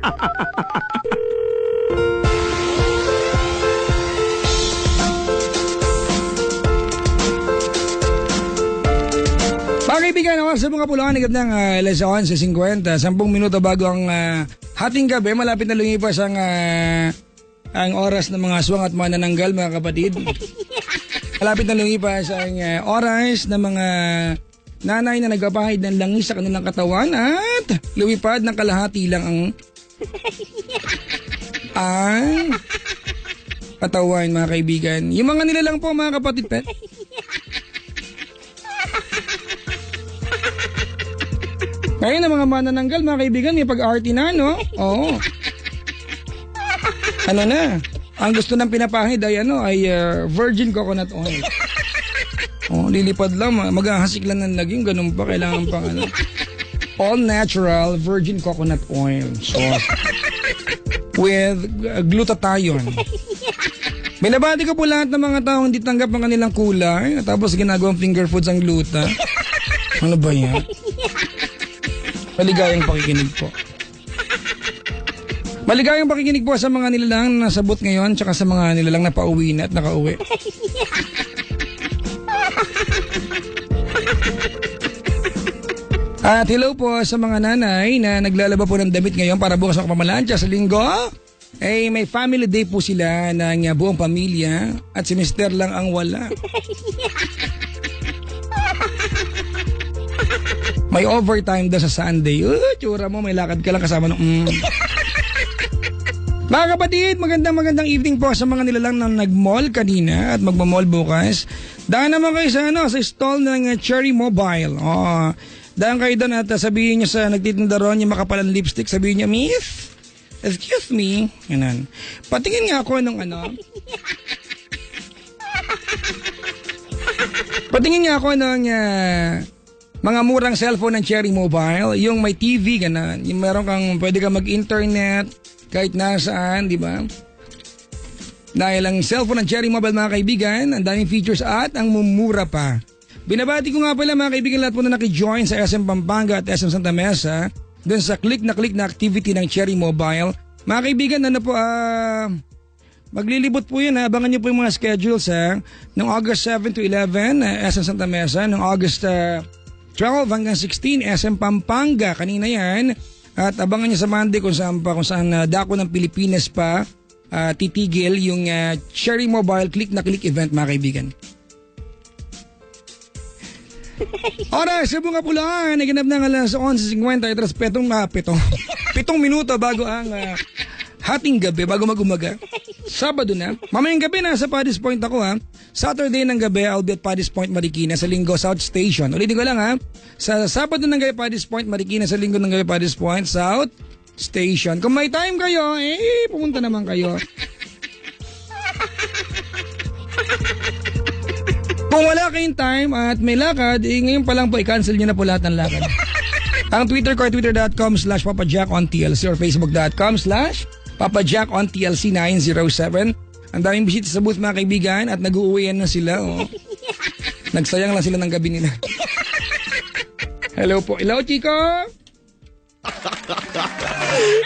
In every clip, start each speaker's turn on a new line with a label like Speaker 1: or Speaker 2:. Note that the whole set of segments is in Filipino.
Speaker 1: Mga kaibigan, ako sa mga puluhan higit ng 11:50, 10 minuto bago ang hating gabi, malapit na lumipas ang oras ng mga aswang at manananggal, mga kapatid. Malapit na lumipas ang oras ng mga nanay na nagpapahid ng langis sa kanilang katawan at lumipad ng kalahati lang ang katawan, mga kaibigan. Yung mga nilalang po, mga kapatid, pet. Ngayon ang mga manananggal, mga kaibigan, may pag-arty na, no? Oo. Ano na? Ang gusto ng pinapahid ay virgin coconut oil. Oh, lilipad lang, maghahasik lang ng laging, ganun pa, kailangan pang all natural virgin coconut oil. So, with glutathione. Binabati ko po lahat ng mga taong hindi tanggap ang kanilang kulay, tapos ginagawang finger foods ang gluta. Ano ba yan? Maligayang pakikinig po. Maligayang pakikinig po sa mga nilalang na nasabot ngayon tsaka sa mga nilalang na pauwi na at nakauwi. At hello po sa mga nanay na naglalaba po ng damit ngayon para bukas makapamalansya sa linggo. Eh, may family day po sila ng buong pamilya at si Mister lang ang wala. May overtime daw sa Sunday. Tsura mo, may lakad ka lang kasama ng Mga kapatid, magandang evening po sa mga nilalang na nag-mall kanina at magmamall bukas. Daan naman kayo sa stall ng Cherry Mobile. Daan kayo doon at sabihin nyo sa nagtitinda ron yung makapalang lipstick, sabihin nyo, Miss, excuse me. Ganun. Patingin nga ako Patingin nga ako ng mga murang cellphone ng Cherry Mobile, yung may TV, gano'n. Yung meron kang, pwede kang mag-internet, kahit nasaan, di ba? Dahil ang cellphone ng Cherry Mobile, mga kaibigan, ang daming features at ang mumura pa. Binabati ko nga pala, mga kaibigan, lahat po na nakijoin sa SM Pampanga at SM Santa Mesa, dun sa click na activity ng Cherry Mobile. Mga kaibigan, maglilibot po yun, abangan nyo po yung mga schedules, noong August 7 to 11, SM Santa Mesa, noong August 12 hanggang 16, SM Pampanga, kanina yan. At abangan nyo sa Monday kung saan dako ng Pilipinas pa titigil yung Cherry Mobile click na click event, mga kaibigan. Oras, sa mga pulaan, naganap ng alas 11:50, itras 7 minuto bago ang hating gabi, bago mag-umaga. Sabado na. Mamayang gabi na sa Paddy's Point ako Saturday ng gabi, I'll be at Paddy's Point, Marikina sa Linggo South Station. Ulitin ko lang Sa Sabado ng gabi, Paddy's Point, Marikina sa Linggo ng gabi, Paddy's Point, South Station. Kung may time kayo, pumunta naman kayo. Kung wala kayong time at may lakad, ngayon pa lang po, i-cancel nyo na po lahat ng lakad. Ang Twitter ko ay twitter.com/PapaJackOnTLC or Facebook.com/PapaJackOnTLC907. Ang daming bisita sa booth, mga kaibigan, at nag-uuwian na sila. Nagsayang lang sila ng gabi nila. Hello po. Hello, Chico!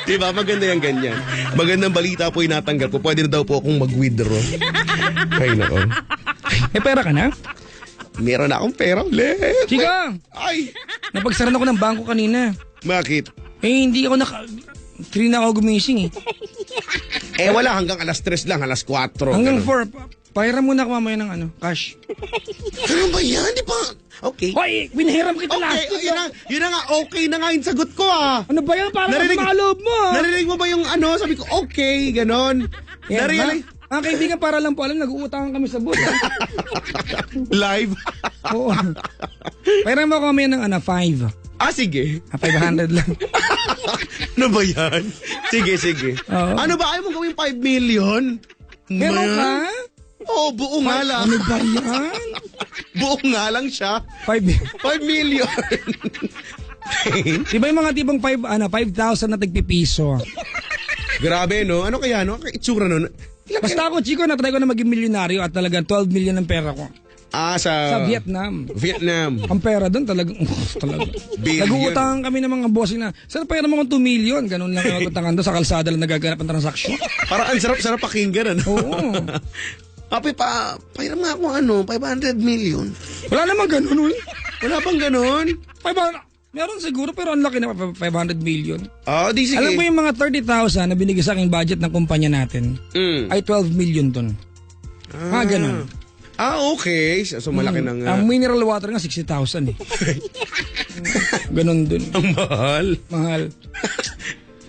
Speaker 2: Diba, maganda yung ganyan. Magandang balita po inatanggap ko. Pwede na daw po akong mag-withdraw. Ay, nako.
Speaker 1: Pera ka na?
Speaker 2: Meron na akong pera ulit.
Speaker 1: Chico!
Speaker 2: Ay!
Speaker 1: Napagsaran ako ng bangko kanina.
Speaker 2: Bakit?
Speaker 1: Hindi ako 3 na ako gumising
Speaker 2: Wala, hanggang alas 3 lang, alas 4.
Speaker 1: Hanggang 4. Pahiram muna ako mamaya ng cash.
Speaker 2: Ano ba yan? Di ba? Okay.
Speaker 1: Hoy, binahiram kita last.
Speaker 2: Yun na nga, okay na nga yung sagot ko
Speaker 1: Ano ba yan? Parang maloob mo
Speaker 2: Narinig mo ba yung sabi ko, okay, ganon.
Speaker 1: Narinig. Ang kaibigan, para lang po alam, nag-uutangan kami sa booth.
Speaker 2: Live?
Speaker 1: Oo. Pahiram mo ako mamaya ng 5.
Speaker 2: Sige.
Speaker 1: 500 lang.
Speaker 2: Ano ba yan? Sige.
Speaker 1: Oo.
Speaker 2: Ano ba? Ayaw mo gawing 5 million?
Speaker 1: Meron ka?
Speaker 2: Oo, buo nga lang.
Speaker 1: Ano ba yan?
Speaker 2: Buo nga lang siya.
Speaker 1: 5
Speaker 2: million.
Speaker 1: Di ba yung mga tipong 5,000 na tagpipiso?
Speaker 2: Grabe, no? Ano kaya, no? Itsura, no?
Speaker 1: Basta ako, Chico, natry ko na maging milyonaryo at talagang 12 million ang pera ko. Sa Vietnam.
Speaker 2: Vietnam.
Speaker 1: Ang pera doon talagang, talaga.
Speaker 2: Billion.
Speaker 1: Nag-uutangan kami ng mga bossing na, sir, pera mo kung 2 million. Ganun lang ang utangan doon sa kalsada lang nagaganap ang transaksyon.
Speaker 2: Parang ang sarap-sarap pakinggan, ano?
Speaker 1: Oo.
Speaker 2: Papi, pahiram nga ako 500 million.
Speaker 1: Wala namang ganun.
Speaker 2: Wala bang ganun?
Speaker 1: 500, meron siguro pero ang laki na 500 million.
Speaker 2: Di sige.
Speaker 1: Alam mo yung mga 30,000 na binigay sa aking budget ng kumpanya natin, ay 12 million ton. Ganun.
Speaker 2: Okay. So malaki ng...
Speaker 1: Ang mineral water nga 60,000 eh. Ganun dun.
Speaker 2: Ang mahal.
Speaker 1: Mahal.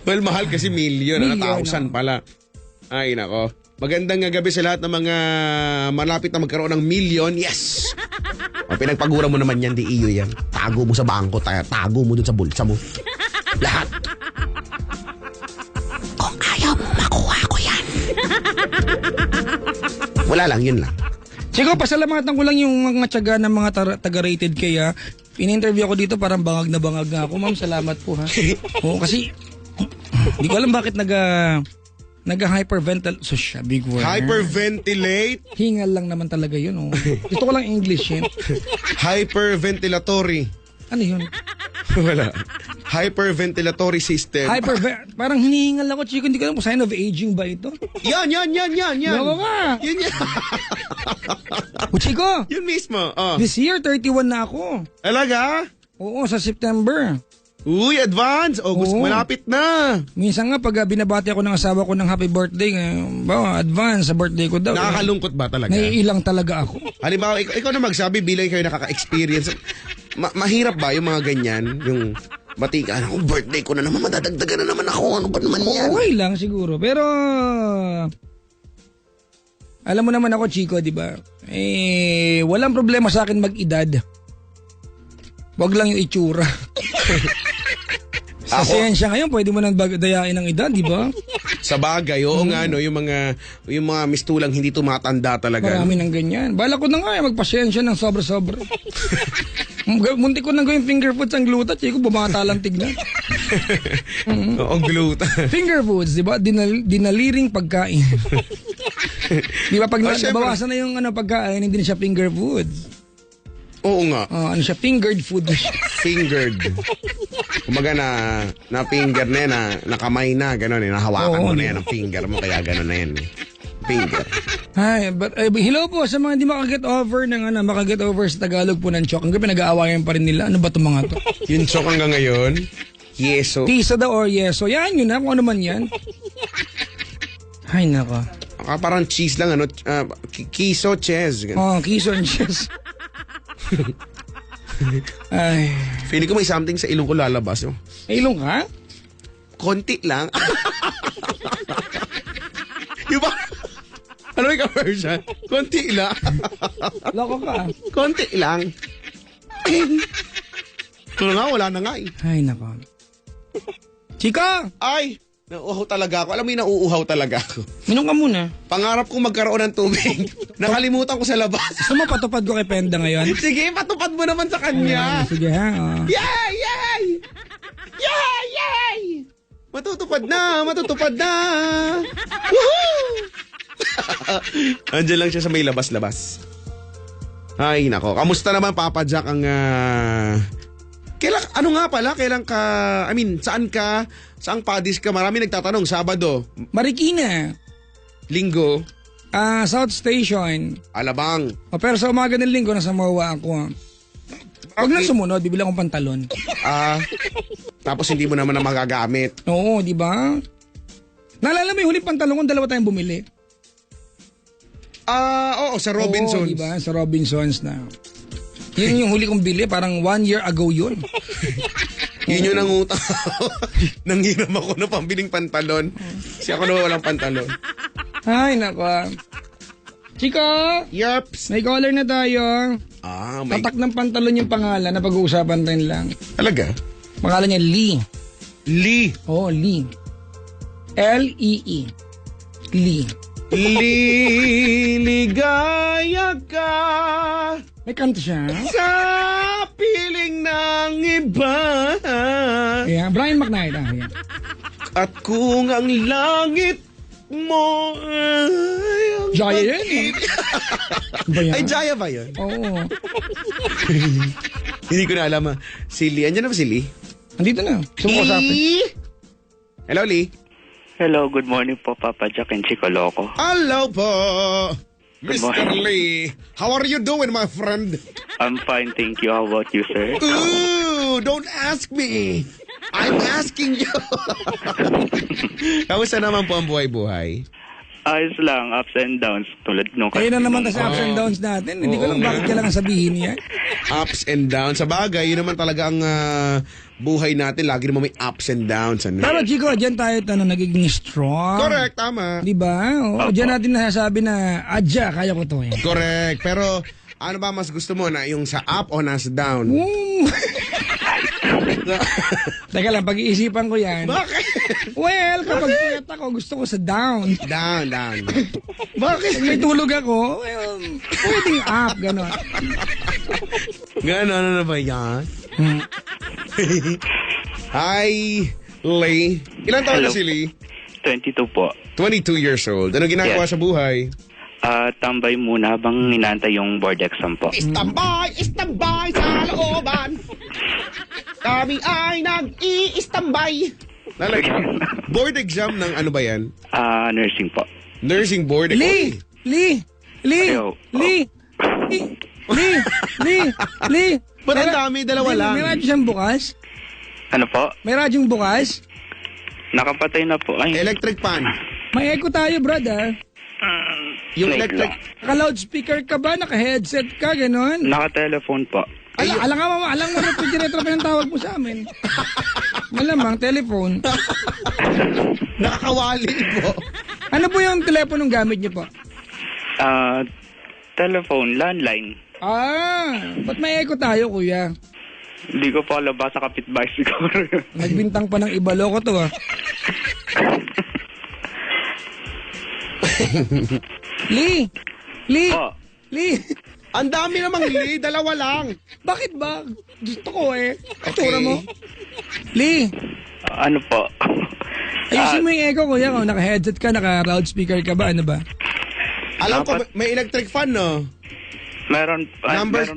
Speaker 2: Well, mahal kasi million.
Speaker 1: Million,
Speaker 2: 1,000 pala. Ay, nako. Magandang gabi sa lahat ng mga malapit na magkaroon ng million. Yes! Pinagpagura mo naman yan, di iyo yan. Tago mo sa bangko, tago mo dun sa bulsa mo. Lahat. Kung ayaw mo, makuha ko yan. Wala lang, yun lang.
Speaker 1: Chico, pasalamatan ko lang yung mga tiyaga ng mga taga-rated kaya in-interview ako dito parang bangag na bangag nga ako. Ma'am, salamat po ha. Oo, kasi hindi ko alam bakit nag-hyperventilate. So siya, big word.
Speaker 2: Hyperventilate?
Speaker 1: Hingal lang naman talaga yun. Oh. Gusto ko lang English yun.
Speaker 2: Hyperventilatory.
Speaker 1: Ano yun?
Speaker 2: Wala. Hyperventilatory system.
Speaker 1: Parang hinihingal ako, Chico. Hindi ko alam kung sign of aging ba ito.
Speaker 2: Yan.
Speaker 1: Yawa ka.
Speaker 2: Yan.
Speaker 1: Chico,
Speaker 2: Yun mismo.
Speaker 1: this year 31 na ako.
Speaker 2: Talaga?
Speaker 1: Oo, sa September.
Speaker 2: Uy, advance. August,
Speaker 1: Oo.
Speaker 2: malapit na.
Speaker 1: Minsan nga pag binabati ako ng asawa ko ng happy birthday, advance sa birthday ko daw.
Speaker 2: Nakakalungkot ba talaga?
Speaker 1: Naiilang talaga ako.
Speaker 2: Halimbawa, ikaw na magsabi bilang kayo nakaka-experience. Mahirap ba yung mga ganyan? Yung batika, birthday ko na naman, madadagdagan na naman ako. Ano ba naman yan?
Speaker 1: Okay lang siguro. Pero, alam mo naman ako, Chico, di ba? Walang problema sa akin mag-edad. Wag lang yung itsura. Sa siyensya ngayon, pwede mo nang dayain ng edad, di ba?
Speaker 2: Sa bagay, oo nga, no, yung mga mistulang hindi tumatanda talaga.
Speaker 1: Marami ng ganyan. Bala ko na nga, magpasyensya ng sobra-sobra. Muntik ko nang gawin finger foods ang gluta, Chico, bumata lang tignan.
Speaker 2: Oo, gluta.
Speaker 1: Finger foods, di ba? Dinaliring pagkain. Di ba, pag nabawasan na yung pagkain, hindi na siya finger foods.
Speaker 2: Oo nga.
Speaker 1: Ano siya, fingered food na siya.
Speaker 2: Fingered. Kumaga na finger na yan, nakamay na, gano'n eh. Nahawakan mo na yan ang finger mo, kaya gano'n na yan eh. Finger.
Speaker 1: Hi, but hello po sa mga hindi makaget over sa Tagalog po ng chok. Hanggang pinag-aawayan pa rin nila. Ano ba itong mga to?
Speaker 2: Yung chok hanggang ngayon, yeso.
Speaker 1: Pisa daw or yeso. Yan yun na, kung ano man yan. Ay, nako.
Speaker 2: Parang cheese lang, kiso, cheese.
Speaker 1: Kiso and cheese. Ay.
Speaker 2: Feeling ko may something sa ilong ko lalabas.
Speaker 1: Ilong ka?
Speaker 2: Konti lang. Yung ba? Ano yung version? Konti lang.
Speaker 1: Loko ka.
Speaker 2: Konti lang. Wala na nga eh.
Speaker 1: Ay, nako. Chika!
Speaker 2: Ay! Nauuhaw talaga ako. Alam mo yung nauuhaw talaga ako.
Speaker 1: Minom ka muna.
Speaker 2: Pangarap kong magkaroon ng tubig. Nakalimutan ko sa labas.
Speaker 1: Gusto mo patupad ko kay Penda ngayon?
Speaker 2: Sige, patupad mo naman sa kanya.
Speaker 1: Sige ha.
Speaker 2: Yay! Yay! Yay! Yay! Matutupad na! Woohoo! Andiyan lang siya sa may labas-labas. Ay, nako. Kamusta naman, Papa Jack, ang... Saang padis ka? Marami nagtatanong, Sabado.
Speaker 1: Marikina.
Speaker 2: Linggo.
Speaker 1: South Station.
Speaker 2: Alabang.
Speaker 1: Pero sa umaga ng linggo, nasa Mawa ako. Huwag na sumunod, bibili akong pantalon.
Speaker 2: Tapos hindi mo naman na magagamit.
Speaker 1: Oo, di ba? Naalala mo yung huling pantalon kung dalawa tayong bumili?
Speaker 2: Oo, sa Robinsons.
Speaker 1: Oo, di ba? Sa Robinsons na. Yun yung huli kong bili, parang 1 year ago yun.
Speaker 2: Yun yung nangutang. Nanghiram ako ng pambiling pantalon. Kasi ako naman walang pantalon.
Speaker 1: Ay, nako. Chika!
Speaker 2: Yups.
Speaker 1: May caller na tayo.
Speaker 2: May...
Speaker 1: Tatak ng pantalon yung pangalan na pag-uusapan rin lang.
Speaker 2: Talaga?
Speaker 1: Pangalan niya Lee.
Speaker 2: Lee.
Speaker 1: Oo, Lee. L-E-E. Lee.
Speaker 2: Liligaya ka.
Speaker 1: May kanta siya.
Speaker 2: Sa piling ng iba.
Speaker 1: Yeah, Brian McKnight. Yan.
Speaker 2: At kung ang langit mo ay ang
Speaker 1: Jaya yan, eh. Ba yan?
Speaker 2: Ay, Jaya ba yun?
Speaker 1: Oo.
Speaker 2: Hindi ko na alam. Si Lee. Andiyan na ba si Lee?
Speaker 1: Andito na. Gusto mo kausapin.
Speaker 2: Lee? Hello, Lee.
Speaker 3: Hello, good morning po, Papa Jack and Chico Loco.
Speaker 2: Hello po.
Speaker 3: Good
Speaker 2: Mr.
Speaker 3: morning.
Speaker 2: Lee. How are you doing, my friend?
Speaker 3: I'm fine, thank you. How about you, sir?
Speaker 2: Ooh, don't ask me. I'm asking you. Kamusta naman po ang buhay-buhay?
Speaker 3: Ayos lang, ups and downs. Tulad nung
Speaker 1: Kayo na naman sa ups and downs natin. Hindi ko lang bakit kailangan sabihin yan.
Speaker 2: Ups and downs. Sa bagay, yun naman talaga ang buhay natin. Lagi naman may ups and downs. Ano?
Speaker 1: Pero Chico, dyan tayo nagiging strong.
Speaker 2: Correct, tama.
Speaker 1: Di ba? O, dyan natin nasasabi na, adya, kaya ko to.
Speaker 2: Correct. Pero, ano ba mas gusto mo? Na yung sa up o nasa down?
Speaker 1: Teka lang, pag-iisipan ko yan.
Speaker 2: Bakit?
Speaker 1: Well, kapag puyat ako, gusto ko sa down.
Speaker 2: Down.
Speaker 1: Bakit? Pag may tulog ako, well, pwedeng up, gano'n.
Speaker 2: Gano'n, ano na ba yan? Hi, Lee. Ilan taon na
Speaker 3: Hello.
Speaker 2: si Lee?
Speaker 3: 22 po.
Speaker 2: 22 years old. Ano ginagawa
Speaker 3: Yes.
Speaker 2: sa buhay?
Speaker 3: Tambay muna habang inaantay yung board exam po.
Speaker 2: Istambay sa looban. Kami ay nag-i-istambay. Board exam ng ano ba yan?
Speaker 3: Nursing po.
Speaker 2: Nursing board exam.
Speaker 1: Lee!
Speaker 3: Ayaw.
Speaker 1: Lee!
Speaker 2: Ba't ang dami? Dalawa lang.
Speaker 1: May radyo siyang bukas?
Speaker 3: Ano po?
Speaker 1: May radyong bukas?
Speaker 3: Nakapatay na po. Ay,
Speaker 2: Electric fan.
Speaker 1: May echo tayo, brother.
Speaker 2: Yung
Speaker 3: Snake
Speaker 2: electric...
Speaker 3: lang.
Speaker 1: Naka-loudspeaker ka ba? Naka-headset ka? Ganon?
Speaker 3: Naka-telephone po.
Speaker 1: Alam mo, refrigerator pa yung tawag mo sa amin. Malamang, telephone.
Speaker 2: Nakakawali po.
Speaker 1: Ano po yung teleponong gamit niyo po?
Speaker 3: Telephone, landline.
Speaker 1: Ba't may echo tayo, kuya?
Speaker 3: Hindi ko pa labas sa kapitbahay siguro.
Speaker 1: Nagbintang pa ng iba. Loko to, Lee!
Speaker 3: Po.
Speaker 1: Lee!
Speaker 2: Ang dami namang Lee. Dalawa lang.
Speaker 1: Bakit ba? Gusto ko Tura mo. Lee!
Speaker 3: Ano po?
Speaker 1: Ayusin mo yung echo, kuya. Kung naka-headset ka, naka-loudspeaker ka ba? Ano ba?
Speaker 2: Alam ko, may electric fan, no?
Speaker 3: Meron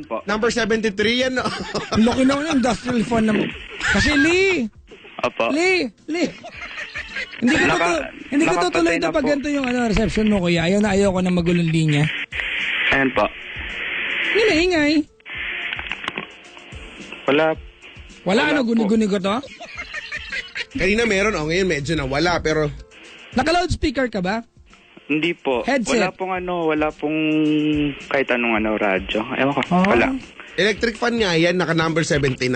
Speaker 3: po.
Speaker 2: Number 73 yan, no?
Speaker 1: Ang laki na yung industrial phone naman. Kasi Lee!
Speaker 3: Opo.
Speaker 1: Lee! Hindi ko tutuloy
Speaker 3: nakapatay
Speaker 1: ito
Speaker 3: na
Speaker 1: pag
Speaker 3: po.
Speaker 1: ganito yung reception mo, kuya. Ayaw ko na magulong linya.
Speaker 3: Ayan po.
Speaker 1: Ingay.
Speaker 3: Wala.
Speaker 1: Wala
Speaker 3: po.
Speaker 1: guni-guni ko to?
Speaker 2: Kanina meron, ngayon medyo nawala, pero...
Speaker 1: Naka-loudspeaker ka ba?
Speaker 3: Hindi po.
Speaker 1: Headset.
Speaker 3: Wala pong kahit anong radyo. Ewan ko.
Speaker 1: Ah.
Speaker 3: Wala.
Speaker 2: Electric fan nga yan, naka number 79.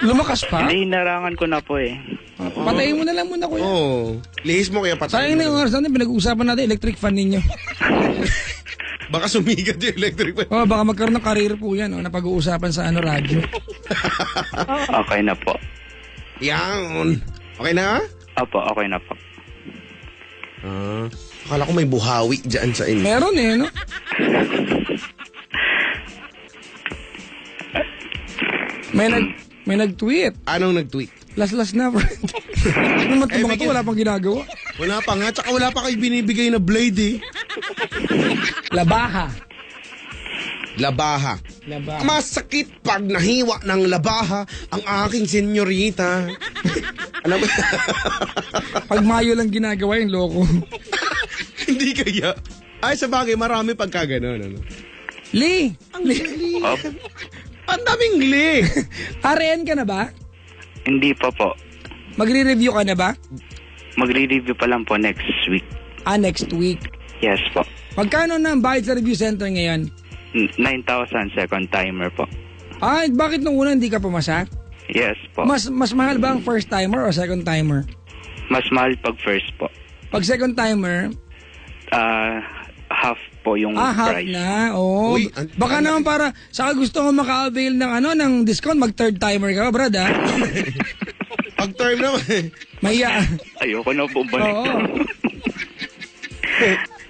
Speaker 1: Lumakas pa?
Speaker 3: Hinarangan ko na po eh.
Speaker 1: Patayin mo na lang muna, kuya.
Speaker 2: Oo. Lihis mo kaya
Speaker 1: Sayang
Speaker 2: patayin
Speaker 1: na yung
Speaker 2: mo.
Speaker 1: oras natin, pinag-uusapan natin electric fan ninyo.
Speaker 2: Baka sumigat yung electric fan.
Speaker 1: Baka magkaroon ng career po yan, na pag-uusapan sa radyo.
Speaker 3: Okay na po.
Speaker 2: Yan. Okay na?
Speaker 3: Opo, okay na po.
Speaker 2: Akala ko may buhawi dyan sa inyo.
Speaker 1: Meron no? May nag-tweet.
Speaker 2: Anong nag-tweet?
Speaker 1: Last na, friend. Ano naman ito mga to? Wala pang ginagawa.
Speaker 2: Wala pa nga, tsaka wala pa kayo binibigay na blade eh.
Speaker 1: Labaha.
Speaker 2: Labaha. Masakit pag nahiwa ng labaha ang aking senyorita. Alam mo?
Speaker 1: Pag Mayo lang ginagawa yung loko.
Speaker 2: Hindi kaya. Ay, sa bagay, marami pagka ganun. Ano?
Speaker 1: Lee!
Speaker 2: Ang daming Lee.
Speaker 1: RN ka na ba?
Speaker 3: Hindi pa po.
Speaker 1: Magre-review ka na ba?
Speaker 3: Magre-review pa lang po next week.
Speaker 1: Next week.
Speaker 3: Yes po.
Speaker 1: Magkano na ang bayad sa review center ngayon?
Speaker 3: 9,000 second timer po.
Speaker 1: Bakit nung una hindi ka pumasa?
Speaker 3: Yes po.
Speaker 1: Mas mahal ba ang first timer o second timer?
Speaker 3: Mas mahal pag first po.
Speaker 1: Pag second timer,
Speaker 3: Half po yung
Speaker 1: half
Speaker 3: price.
Speaker 1: na. Oh.
Speaker 2: Uy,
Speaker 1: Baka naman para saka gusto ko maka-avail ng discount, mag third timer ka, brad, ha?
Speaker 2: Pag term naman.
Speaker 1: Maya.
Speaker 3: Ayoko na po balik.
Speaker 1: Oo.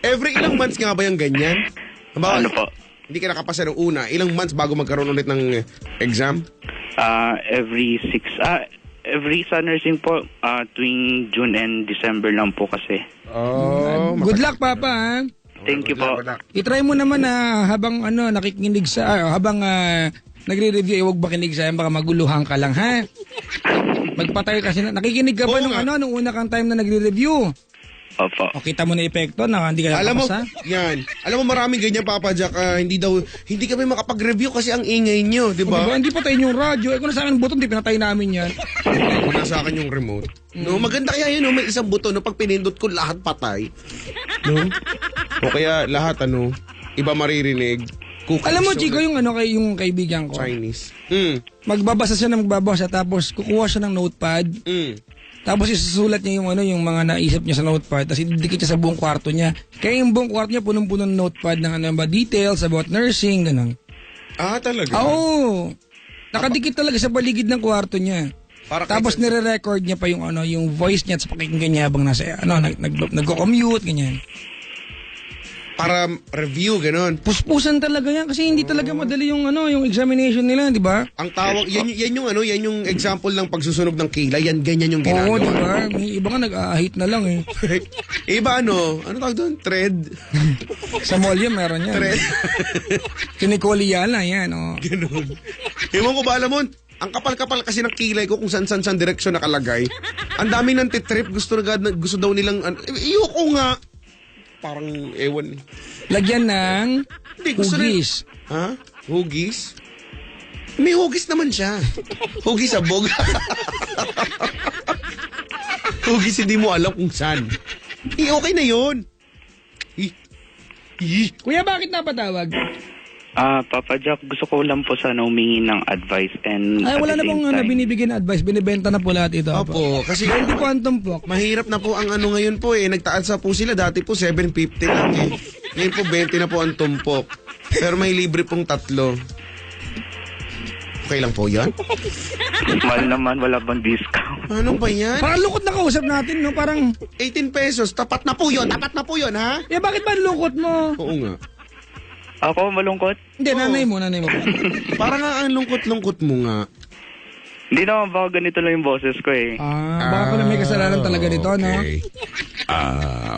Speaker 2: Every ilang months nga ba yung ganyan?
Speaker 3: Ano po?
Speaker 2: Hindi ka nakapasa ng una. Ilang months bago magkaroon ulit ng exam?
Speaker 3: Every 6 every sa nursing po, tuwing June and December lang po kasi.
Speaker 2: Oh,
Speaker 1: Good luck, Papa, ha?
Speaker 3: Thank you po.
Speaker 1: I-try mo naman na habang nakikinig habang nagre-review, huwag makinig sa baka maguluhan ka lang, ha? Magpatay kasi nakikinig ka ba nung una kang time na nagre-review?
Speaker 3: Opo.
Speaker 1: O kita mo na epekto na hindi ka
Speaker 2: Alam mo,
Speaker 1: nakapasa?
Speaker 2: yan. Alam mo, maraming ganyan, Papa Jack. Hindi kami makapag-review kasi ang ingay nyo, di ba?
Speaker 1: Diba? Hindi patayin yung radyo. Kung nasa akin buton, di pinatay namin yan.
Speaker 2: Kung nasa akin yung remote. No, maganda kaya yun, no? May isang buto, no? Pag pinindot ko, lahat patay. No? O kaya lahat, iba maririnig. Cookies,
Speaker 1: Alam mo, Chico, yung yung kaibigan ko.
Speaker 2: Chinese.
Speaker 1: Magbabasa siya tapos kukuha siya ng notepad. Tapos isusulat niya yung mga naisip niya sa notepad, tapos ididikit niya sa buong kwarto niya. Kaya yung buong kwarto niya punong-puno ng notepad ng details about nursing, ganun.
Speaker 2: Ah, talaga?
Speaker 1: Oo. Nakadikit talaga sa paligid ng kwarto niya. Tapos nire-record niya pa yung yung voice niya at sa pakinggan niya habang nasa nagko-commute, ganyan.
Speaker 2: Para review, ganun.
Speaker 1: Puspusan talaga yan kasi hindi talaga madali yung yung examination nila, di ba?
Speaker 2: Ang tawag, yan yung example ng pagsusunog ng kilay. Yan, ganyan yung ginagawa.
Speaker 1: Oo, di ba? May iba nga nag-aahit na lang eh.
Speaker 2: Iba ano tawag doon? Thread?
Speaker 1: Sa mall yan, meron yan.
Speaker 2: Thread.
Speaker 1: Kinikoliana yan,
Speaker 2: Ganun. Ewan ko ba, alam mo, ang kapal-kapal kasi ng kilay ko kung saan direksyon nakalagay. Ang dami ng titrip, gusto daw nilang, iyoko nga. Parang ewan.
Speaker 1: Lagyan ng
Speaker 2: gusto
Speaker 1: hugis.
Speaker 2: Ha? Hugis? May hugis naman siya. Hugis abog. Hugis hindi mo alam kung saan. Okay na yun.
Speaker 1: Kuya, bakit napatawag?
Speaker 3: Papa Jack, gusto ko lang po sana humingi ng advice and
Speaker 1: Ay,
Speaker 3: at
Speaker 1: wala
Speaker 3: the
Speaker 1: na pong
Speaker 3: same time,
Speaker 1: binibigyan na advice. Binibenta na po lahat ito.
Speaker 2: Opo, kasi
Speaker 1: 20 po ang tumpok.
Speaker 2: mahirap na po ang ngayon po nagtaas na po sila. Dati po 750 lang eh. Ngayon po 20 na po ang tumpok. Pero may libre pong 3. Okay lang po yan?
Speaker 3: mahal naman, wala bang discount?
Speaker 2: Ano ba yan?
Speaker 1: Parang lukot na kausap natin, no? Parang,
Speaker 2: 18 pesos. Tapat na po yun, ha?
Speaker 1: bakit ba lukot mo?
Speaker 2: Oo nga.
Speaker 3: Ako, malungkot?
Speaker 1: Hindi, nanay mo.
Speaker 2: Parang nga ang lungkot-lungkot mo nga.
Speaker 3: Hindi naman, baka ganito lang yung boses ko eh.
Speaker 1: Baka pala may kasalanan talaga dito, no?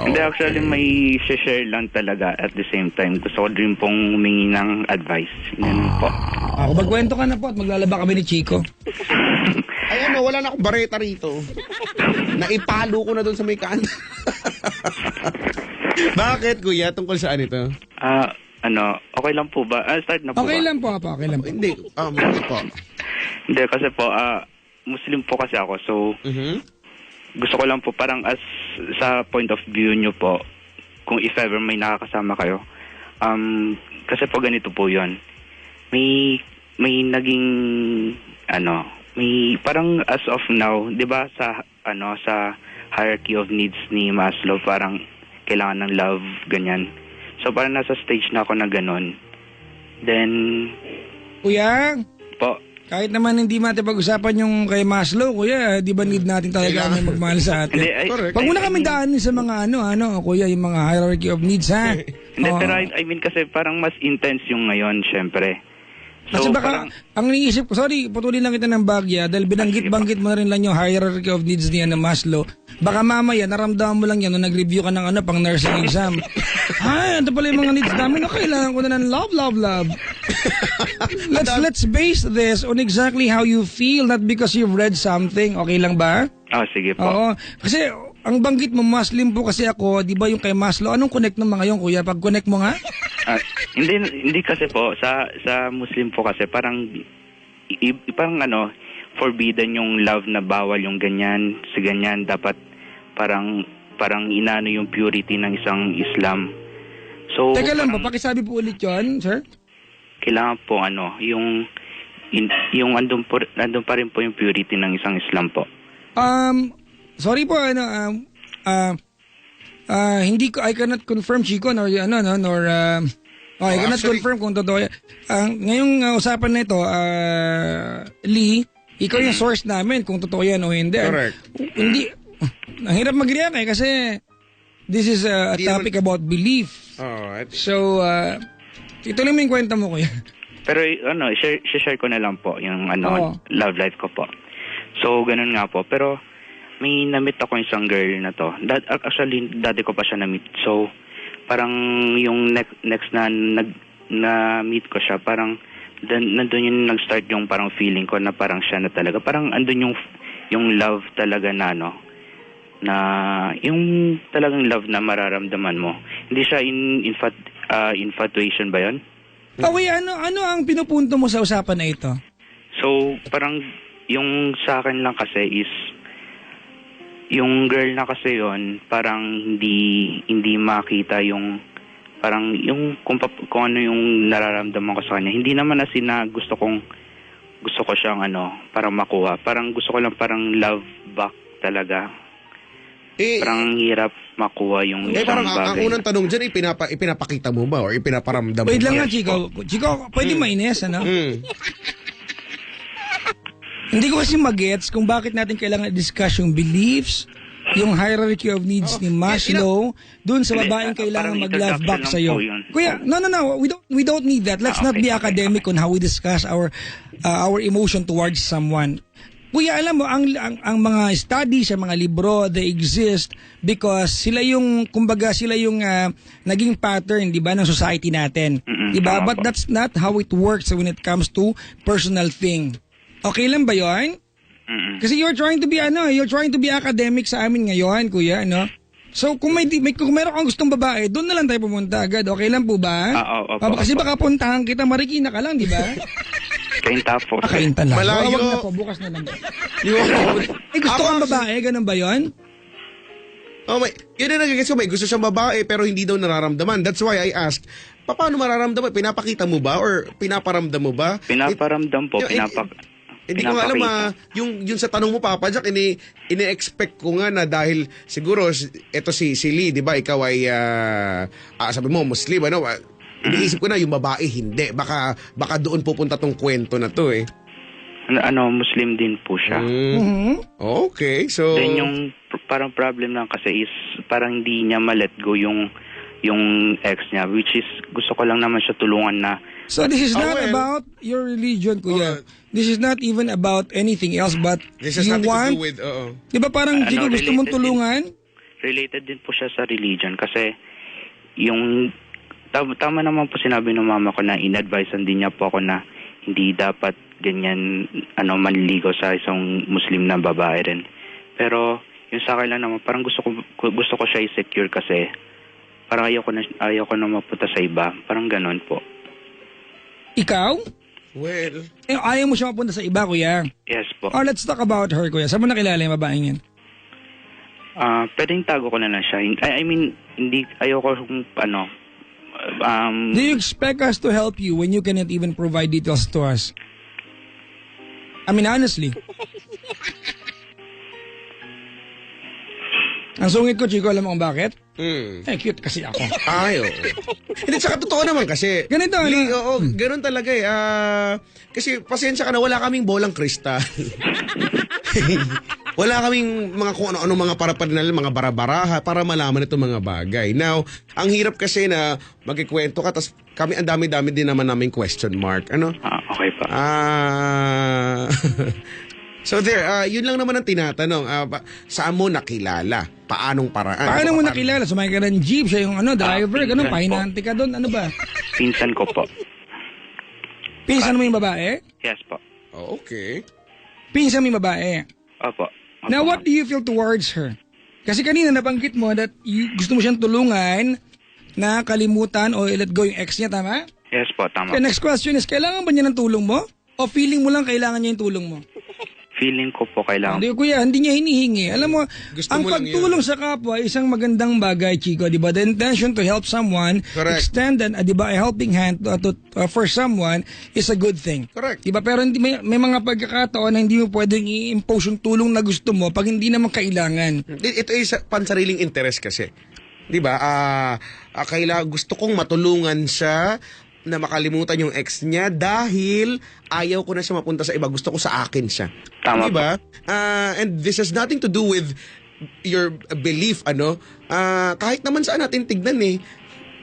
Speaker 3: Hindi, actually, may share lang talaga at the same time. Gusto ko din pong humingi ng advice. Ganun po.
Speaker 1: Ako, magkwento ka na po at maglalaba kami ni Chico.
Speaker 2: Ay wala na akong bareta rito. Naipalo ko na doon sa may kanta. Bakit, kuya? Tungkol saan ito?
Speaker 3: Okay lang po ba? Start na po
Speaker 1: Okay
Speaker 3: ba?
Speaker 1: lang po, Papa. Okay lang po.
Speaker 2: Hindi. Hindi po.
Speaker 3: Hindi, kasi po, Muslim po kasi ako. So, gusto ko lang po parang sa point of view nyo po, kung if ever may nakakasama kayo, kasi po ganito po yon. May naging, may parang as of now, di ba sa hierarchy of needs ni Maslow, parang kailangan ng love, ganyan. So, parang nasa stage na ako na ganun. Then,
Speaker 1: Kuya,
Speaker 3: po,
Speaker 1: kahit naman hindi natin pag-usapan yung kay Maslow, kuya, di ba need natin talaga may magmahal sa atin?
Speaker 3: hindi,
Speaker 1: Pag muna kami daanin sa mga kuya, yung mga hierarchy of needs, ha?
Speaker 3: hindi, pero I mean kasi parang mas intense yung ngayon, syempre. So,
Speaker 1: Kasi baka, ang iniisip ko, sorry, putulin lang kita ng bagya, dahil binanggit-banggit mo na rin lang yung hierarchy of needs niya ng Maslow. Baka mamaya, naramdaman mo lang yan nung nag-review ka ng pang nursing exam. Ay, ito pala yung mga needs namin. Kailangan ko na ng love. Let's base this on exactly how you feel, not because you've read something. Okay lang ba?
Speaker 3: sige po.
Speaker 1: Oo. Kasi, ang banggit mo, Muslim po kasi ako, di ba yung kay Maslow, anong connect ng mga yun, kuya? Pag-connect mo nga?
Speaker 3: Hindi kasi po, sa Muslim po kasi parang, parang forbidden yung love na bawal yung ganyan, sa ganyan, dapat parang inano yung purity ng isang Islam. So,
Speaker 1: Teka lang po,
Speaker 3: parang
Speaker 1: pakisabi po ulit yun, sir?
Speaker 3: kailangan po yung andun pa rin po yung purity ng isang Islam po.
Speaker 1: Sorry po, hindi ko, I cannot confirm, Chico, nor, I cannot
Speaker 2: actually,
Speaker 1: confirm kung totoo yan. Ngayong usapan na ito, Lee, ikaw yung source namin kung totoo yan o hindi.
Speaker 2: Correct.
Speaker 1: Hindi, ang hirap mag-react kasi this is a topic about belief.
Speaker 2: Alright.
Speaker 1: So, ito lang yung kwenta mo, kuya.
Speaker 3: Pero share ko na lang po yung love life ko po. So, ganun nga po. Pero, may na-meet ako isang girl na to. Actually, dati ko pa siya na-meet. So, parang yung next na-meet ko siya, parang nandun yung nag-start yung parang feeling ko na parang siya na talaga. Parang andun yung love talaga na na yung talagang love na mararamdaman mo. Hindi siya infatuation ba yun?
Speaker 1: Okay, ano ang pinupunto mo sa usapan na ito?
Speaker 3: So, parang yung sa akin lang kasi is yung girl na kasi yon parang hindi makita yung parang yung kung ano yung nararamdaman ko sa kanya. Hindi naman as in na gusto ko siyang parang makuha. Parang gusto ko lang parang love back talaga. Parang hirap makuha yung isang
Speaker 2: parang
Speaker 3: bagay.
Speaker 2: ang unang tanong dyan, ipinapakita mo ba or ipinaparamdam mo
Speaker 1: Wait
Speaker 2: ba?
Speaker 1: lang nga, Chico. Chico, pwede mainis, ano? Hindi ko kasi magets kung bakit natin kailangan discuss yung beliefs, yung hierarchy of needs ni Maslow, dun sa babaeng kailangan
Speaker 3: Parang
Speaker 1: mag-love back
Speaker 3: introduction
Speaker 1: sa'yo.
Speaker 3: lang po yun.
Speaker 1: Kuya, no, we don't need that. Let's not
Speaker 3: Okay,
Speaker 1: be academic on how we discuss our emotion towards someone. Kuya, alam mo, ang mga studies, ang mga libro, they exist because sila yung, kumbaga, sila yung naging pattern, di ba, ng society natin. Di ba?
Speaker 3: Tama
Speaker 1: But
Speaker 3: po.
Speaker 1: that's not how it works when it comes to personal thing. Okay lang ba yun? Kasi you're trying to be academic sa amin ngayon, kuya, ano? So, kung kung meron kang gustong babae, doon na lang tayo pumunta agad. Okay lang po ba?
Speaker 3: Opo.
Speaker 1: Kasi baka puntahan kita, Marikina ka lang, di ba?
Speaker 3: Kainta po.
Speaker 1: Kainta lang.
Speaker 2: Malayo.
Speaker 1: Wag na po, bukas na lang.
Speaker 2: Yun.
Speaker 1: Gusto kang babae, ganun ba yun?
Speaker 2: Oh, yun na nagigets ko, may gusto siyang babae pero hindi daw nararamdaman. That's why I asked, paano mararamdaman? Pinapakita mo ba or pinaparamdam mo ba?
Speaker 3: Pinaparamdam po,
Speaker 2: Hindi ko alam yung sa tanong mo, Papa Jack, ini-expect ko nga na dahil siguro eto si Lee, 'di ba? Ikaw ay sabi mo Muslim, ano? Iniisip ko na yung babae hindi. Baka doon pupunta tong kwento na to eh.
Speaker 3: Muslim din po siya.
Speaker 2: Okay, so
Speaker 3: Then yung parang problem lang kasi is parang hindi niya ma-let go yung ex niya, which is gusto ko lang naman siya tulungan na.
Speaker 1: So this is not about your religion, kuya. This is not even about anything else, but
Speaker 2: this has
Speaker 1: you
Speaker 2: nothing
Speaker 1: want,
Speaker 2: to do with
Speaker 1: di ba parang Chico, gusto mong tulungan?
Speaker 3: Related din po siya sa religion kasi yung tama naman po sinabi ng mama ko na in-advisean din niya po ako na hindi dapat ganyan manliligaw sa isang Muslim na babae rin. Pero yung sa akin lang naman parang gusto ko siya i-secure kasi parang ayaw ko na mapunta sa iba. Parang ganoon po.
Speaker 1: Ikaw?
Speaker 2: well,
Speaker 1: Ayaw mo siya mapunta sa iba, kuya.
Speaker 3: Yes po.
Speaker 1: Oh, let's talk about her, kuya. Saan mo nakilala yung babaeng yan?
Speaker 3: Pwedeng tago ko na lang siya. I mean, hindi ayoko kung
Speaker 1: Do you expect us to help you when you cannot even provide details to us? I mean, honestly. Ang sungit ko, Chico, alam mo kung bakit? Cute kasi ako.
Speaker 2: Ay, oo. Hindi, tsaka totoo naman kasi.
Speaker 1: Ganito,
Speaker 2: Lee, oo, ganun talaga eh. Kasi pasensya ka na, wala kaming bolang kristal. Wala kaming mga kung ano-ano mga parapanal, mga barabaraha para malaman itong mga bagay. Now, ang hirap kasi na magkikwento ka, tapos kami ang dami-dami din naman naming question mark. Ano?
Speaker 3: Okay pa.
Speaker 2: So there, yun lang naman ang tinatanong. Saan mo nakilala? Paanong paraan?
Speaker 1: Paano mo nakilala? Sumakay ka ng jeep, siya yung driver, ganun, pahinante ka doon, ano ba?
Speaker 3: Pinsan ko po.
Speaker 1: Pinsan mo yung babae?
Speaker 3: Yes po.
Speaker 2: Oh, okay.
Speaker 1: Pinsan mo yung babae?
Speaker 3: Opo.
Speaker 1: Now, what do you feel towards her? Kasi kanina nabanggit mo that gusto mo siyang tulungan na kalimutan o let go yung ex niya, tama?
Speaker 3: Yes po, tama.
Speaker 1: Okay, next question is, kailangan ba niya ng tulong mo? O feeling mo lang kailangan niya yung tulong mo?
Speaker 3: Feeling ko po kailangan.
Speaker 1: Hindi, kuya, hindi niya hinihingi. Alam mo,
Speaker 2: Gusto
Speaker 1: ang
Speaker 2: mo lang
Speaker 1: pagtulong
Speaker 2: yun.
Speaker 1: sa kapwa, isang magandang bagay, Chico, di ba? The intention to help someone,
Speaker 2: Correct.
Speaker 1: extend a helping hand for someone is a good thing.
Speaker 2: Correct.
Speaker 1: Di ba? Pero hindi, may mga pagkakataon na hindi mo pwedeng i-impose yung tulong na gusto mo pag hindi naman kailangan.
Speaker 2: Ito ay pansariling interest kasi. 'Di ba? Gusto kong matulungan siya na makalimutan yung ex niya dahil ayaw ko na siya mapunta sa iba. Gusto ko sa akin siya.
Speaker 3: Tama
Speaker 2: 'Di ba? And this has nothing to do with your belief, ano? Kahit naman saan natin tignan eh.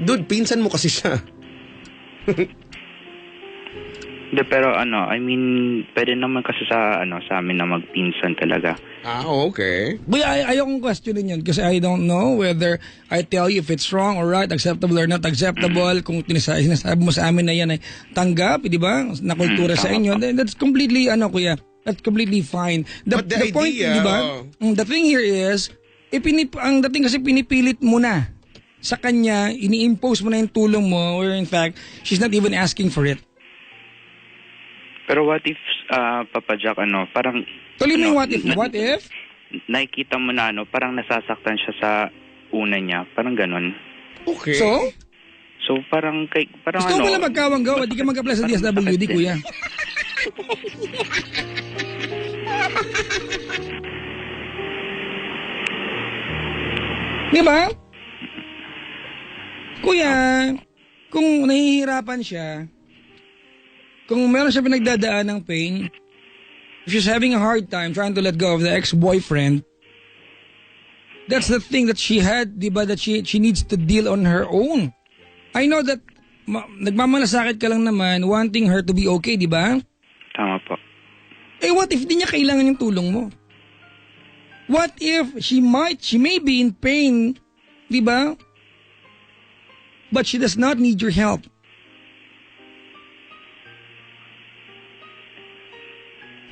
Speaker 2: Dude, pinsan mo kasi siya.
Speaker 3: Hindi, pero I mean, pwede naman kasi sa amin na magpinsan talaga.
Speaker 2: Okay.
Speaker 1: But ayokong questionin yun kasi I don't know whether I tell you if it's wrong or right, acceptable or not acceptable. Kung sinasabi mo sa amin na yan ay tanggap, di ba? Na kultura sa inyo, then that's completely, kuya, that's completely fine.
Speaker 2: But the
Speaker 1: point,
Speaker 2: idea,
Speaker 1: di ba? The thing here is, ang dating kasi pinipilit mo na sa kanya, ini-impose mo na yung tulong mo, where in fact, she's not even asking for it.
Speaker 3: Pero what if, Papa Jack, parang...
Speaker 1: Tuloy mo yung what if? What if?
Speaker 3: Nakikita mo na, parang nasasaktan siya sa una niya. Parang ganon.
Speaker 2: Okay.
Speaker 1: So,
Speaker 3: parang
Speaker 1: gusto mo pala magkawanggaw, di ka mag-apply sa DSWD, kuya. Di ba? Kuya, kung nahihirapan siya, kung meron siya pinagdadaan ng pain, if she's having a hard time trying to let go of the ex-boyfriend, that's the thing that she had, di ba, that she needs to deal on her own. I know that nagmamalasakit ka lang naman, wanting her to be okay, di ba?
Speaker 3: Tama po.
Speaker 1: Eh what if di niya kailangan yung tulong mo? What if she may be in pain, di ba? But she does not need your help.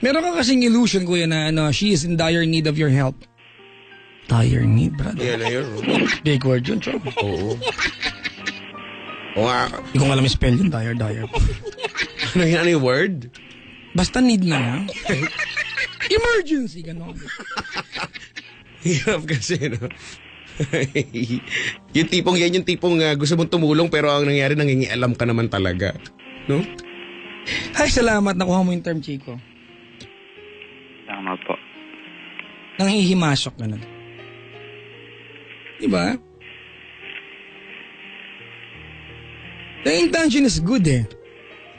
Speaker 1: Meron ka kasing illusion, kuya, na she is in dire need of your help. Dire need, brother.
Speaker 2: Yan na yun.
Speaker 1: Big word yun, Chong.
Speaker 2: Oo. O nga.
Speaker 1: Hindi ko alam yung spell yun, dire.
Speaker 2: Ano yung word?
Speaker 1: Basta need na nga. Emergency, gano'n.
Speaker 2: Hirap kasi, no? yung tipong gusto mong tumulong pero ang nangyari nangingialam ka naman talaga. No?
Speaker 1: Ay, salamat. Nakuha mo yung term, Chico.
Speaker 3: Tama po.
Speaker 1: Nanghihimasok na nun. Diba? The intention is good eh.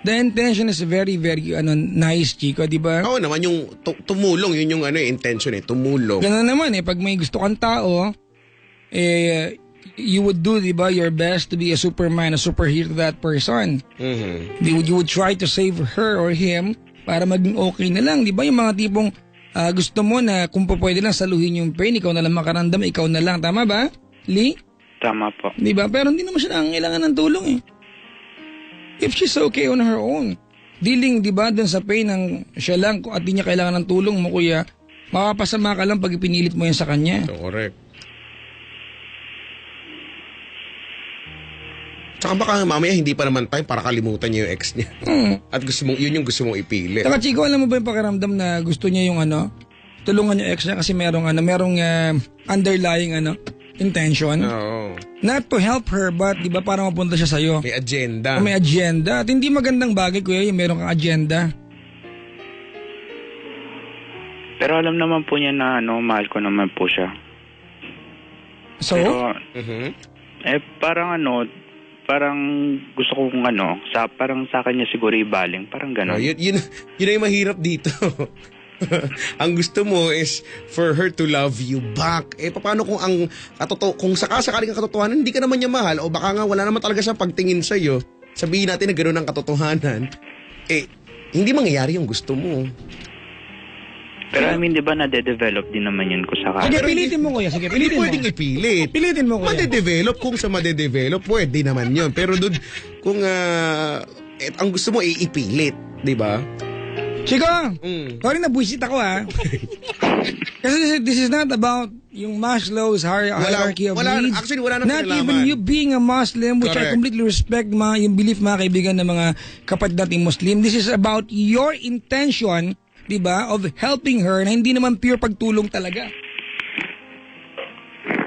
Speaker 1: The intention is very, very nice, Chico, diba?
Speaker 2: Oo naman, yung tumulong, yun yung intention eh, tumulong.
Speaker 1: Ganun naman eh, pag may gusto kang tao, you would do, diba, your best to be a superman, a superhero to that person.
Speaker 2: Mm-hmm.
Speaker 1: You would try to save her or him para maging okay na lang, diba? Yung mga tipong gusto mo na kung pwede lang saluhin yung pain, ikaw na lang makarandam, ikaw na lang. Tama ba, Lee?
Speaker 3: Tama po.
Speaker 1: Diba? Pero hindi naman siya nangangailangan ng tulong eh. If she's okay on her own, dealing, diba, dun sa pain ng siya lang at di niya kailangan ng tulong mo, kuya, makapasama ka lang pag ipinilit mo yan sa kanya.
Speaker 2: So, correct. Tsaka baka mamaya hindi pa naman time para kalimutan niya yung ex niya. At yun yung gusto mong ipilit.
Speaker 1: Saka, Chico, alam mo ba yung pakiramdam na gusto niya yung tulungan yung ex niya kasi merong underlying intention.
Speaker 2: Oo.
Speaker 1: Not to help her, but di ba para mapunta siya sa'yo.
Speaker 2: May agenda.
Speaker 1: May agenda. At hindi magandang bagay, kuya, yung meron kang agenda.
Speaker 3: Pero alam naman po niya na mahal ko naman po siya.
Speaker 1: So?
Speaker 3: Pero, parang gusto kong parang sa kanya siguro ibaling, parang gano'n.
Speaker 2: Yun yung mahirap dito. Ang gusto mo is for her to love you back. Paano kung kung sakasakaling ang katotohanan, hindi ka naman niya mahal o baka nga wala naman talaga siyang pagtingin sa'yo. Sabihin natin na gano'n ang katotohanan. Hindi mangyayari yung gusto mo.
Speaker 3: Pero I mean, di ba nade-develop din naman yun kung sakali.
Speaker 1: Sige, pilitin mo, kuya. Sige, pilitin mo.
Speaker 2: Hindi pwedeng ipilit.
Speaker 1: Pilitin mo, kuya.
Speaker 2: Made-develop kung sa made-develop, pwede naman yun. Pero doon, kung ang gusto mo ipilit, di ba?
Speaker 1: Chico, sorry na buwisit ako ha. Kasi this is not about yung Maslow's hierarchy of needs.
Speaker 2: Actually, wala na
Speaker 1: not even you being a Muslim, which
Speaker 2: Correct.
Speaker 1: I completely respect yung belief mga kaibigan ng mga kapatid nating Muslim. This is about your intention, di ba, of helping her na hindi naman pure pagtulong talaga.